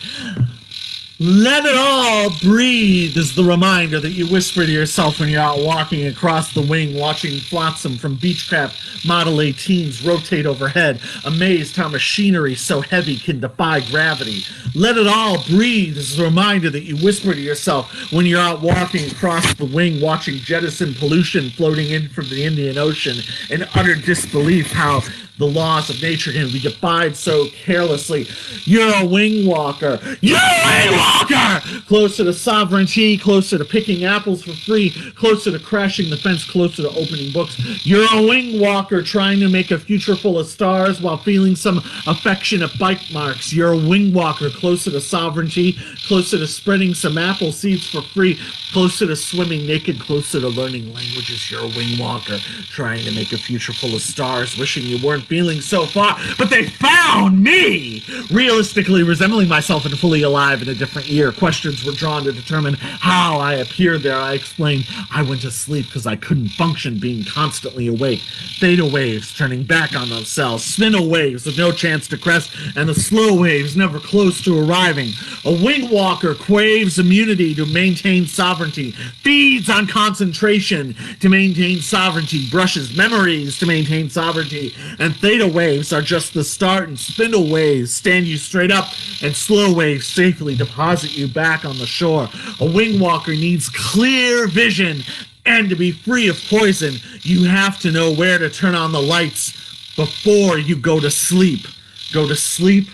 Let it all breathe is the reminder that you whisper to yourself when you're out walking across the wing, watching flotsam from Beechcraft Model 18s rotate overhead, amazed how machinery so heavy can defy gravity. Let it all breathe is the reminder that you whisper to yourself when you're out walking across the wing, watching jettison pollution floating in from the Indian Ocean, in utter disbelief how the laws of nature can be defied so carelessly. You're a wing walker. You're a wing walker! Closer to sovereignty, closer to picking apples for free, closer to crashing the fence, closer to opening books. You're a wing walker trying to make a future full of stars while feeling some affectionate bite marks. You're a wing walker closer to sovereignty, closer to spreading some apple seeds for free, closer to swimming naked, closer to learning languages. You're a wing walker trying to make a future full of stars, wishing you weren't feeling so far, but they found me! Realistically resembling myself and fully alive in a different year. Questions were drawn to determine how I appeared there. I explained I went to sleep because I couldn't function being constantly awake. Theta waves turning back on themselves, spinal waves with no chance to crest, and the slow waves never close to arriving. A wing walker craves immunity to maintain sovereignty, feeds on concentration to maintain sovereignty, brushes memories to maintain sovereignty, and theta waves are just the start, and spindle waves stand you straight up, and slow waves safely deposit you back on the shore. A wing walker needs clear vision, and to be free of poison, you have to know where to turn on the lights before you go to sleep. Go to sleep,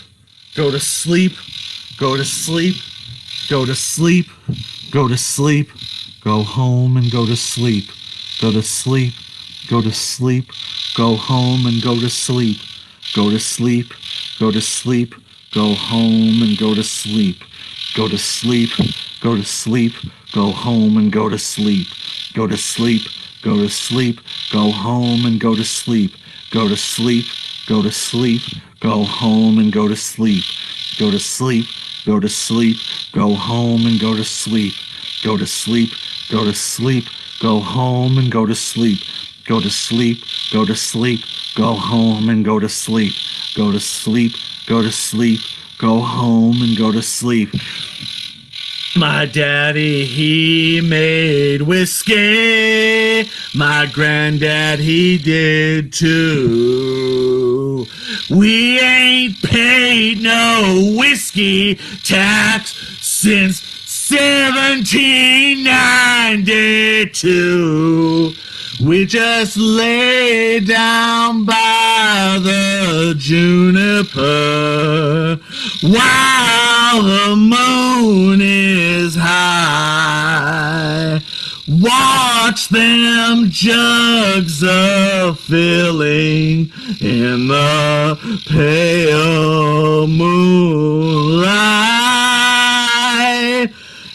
go to sleep, go to sleep, go to sleep, go to sleep, go home and go to sleep, go to sleep, go to sleep, go home and go to sleep, go to sleep, go to sleep, go home and go to sleep, go to sleep, go to sleep, go home and go to sleep, go to sleep, go to sleep, go home and go to sleep, go to sleep, go to sleep, go home and go to sleep, go to sleep, go to sleep, go home and go to sleep, go to sleep, go to sleep, go home and go to sleep, go to sleep, go to sleep, go home and go to sleep, go to sleep, go to sleep, go home and go to sleep. My daddy, he made whiskey. My granddad, he did too. We ain't paid no whiskey tax since 1792. We just lay down by the juniper while the moon is high. Watch them jugs a-filling in the pale moonlight,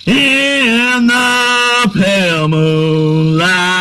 in the pale moonlight.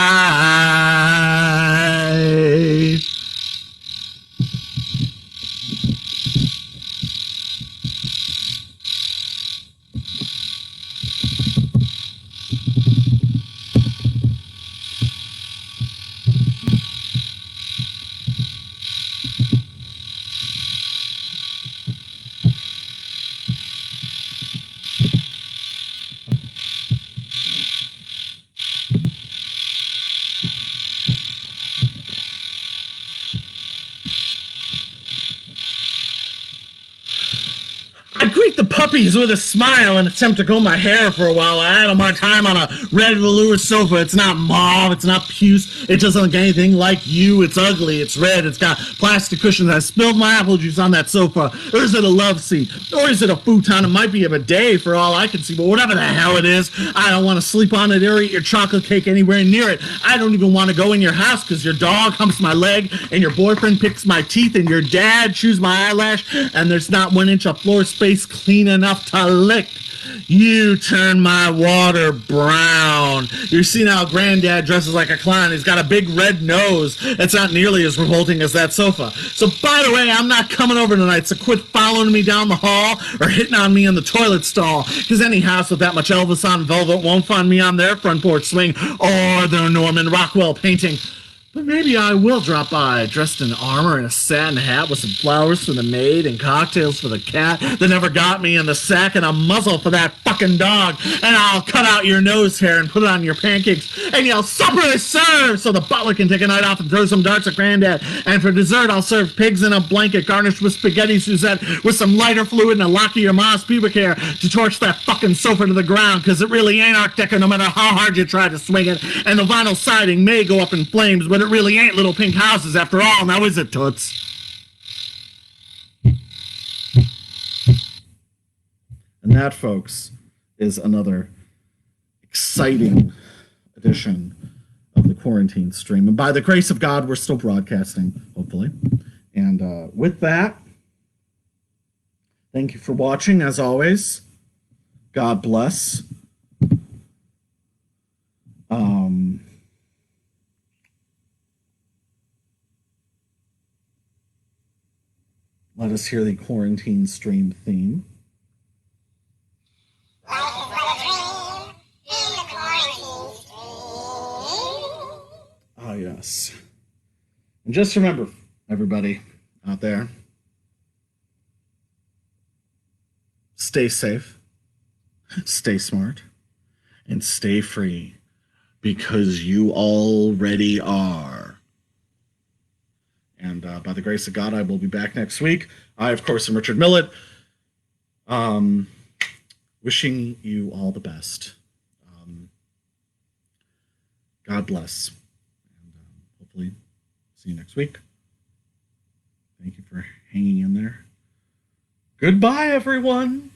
I greet the puppies with a smile and attempt to comb my hair for a while. I idle my time on a red velour sofa. It's not mauve, it's not puce, it doesn't look anything like you. It's ugly, it's red, it's got plastic cushions. I spilled my apple juice on that sofa. Or is it a love seat? Or is it a futon? It might be a bidet for all I can see, but whatever the hell it is, I don't want to sleep on it or eat your chocolate cake anywhere near it. I don't even want to go in your house because your dog humps my leg and your boyfriend picks my teeth and your dad chews my eyelash and there's not 1 inch of floor space clean enough to lick. You turn my water brown. You're seeing how Granddad dresses like a clown. He's got a big red nose. It's not nearly as revolting as that sofa. So, by the way, I'm not coming over tonight, so quit following me down the hall or hitting on me in the toilet stall, because any house with that much Elvis on velvet won't find me on their front porch swing or their Norman Rockwell painting. But maybe I will drop by, dressed in armor and a satin hat with some flowers for the maid and cocktails for the cat that never got me in the sack and a muzzle for that fucking dog. And I'll cut out your nose hair and put it on your pancakes and yell, "Supper is served!" so the butler can take a night off and throw some darts at Granddad. And for dessert, I'll serve pigs in a blanket garnished with spaghetti Suzette with some lighter fluid and a lock of your mom's pubic hair to torch that fucking sofa to the ground, because it really ain't Art Deco no matter how hard you try to swing it. And the vinyl siding may go up in flames, but it really ain't little pink houses after all, now is it, Toots? And that, folks, is another exciting edition of the quarantine stream. And by the grace of God, we're still broadcasting, hopefully. And with that, thank you for watching, as always. God bless. Let us hear the quarantine stream theme. Ah, yes. And just remember, everybody out there, stay safe, stay smart, and stay free, because you already are. And by the grace of God, I will be back next week. I, of course, am Richard Millett. Wishing you all the best. God bless. And hopefully see you next week. Thank you for hanging in there. Goodbye, everyone.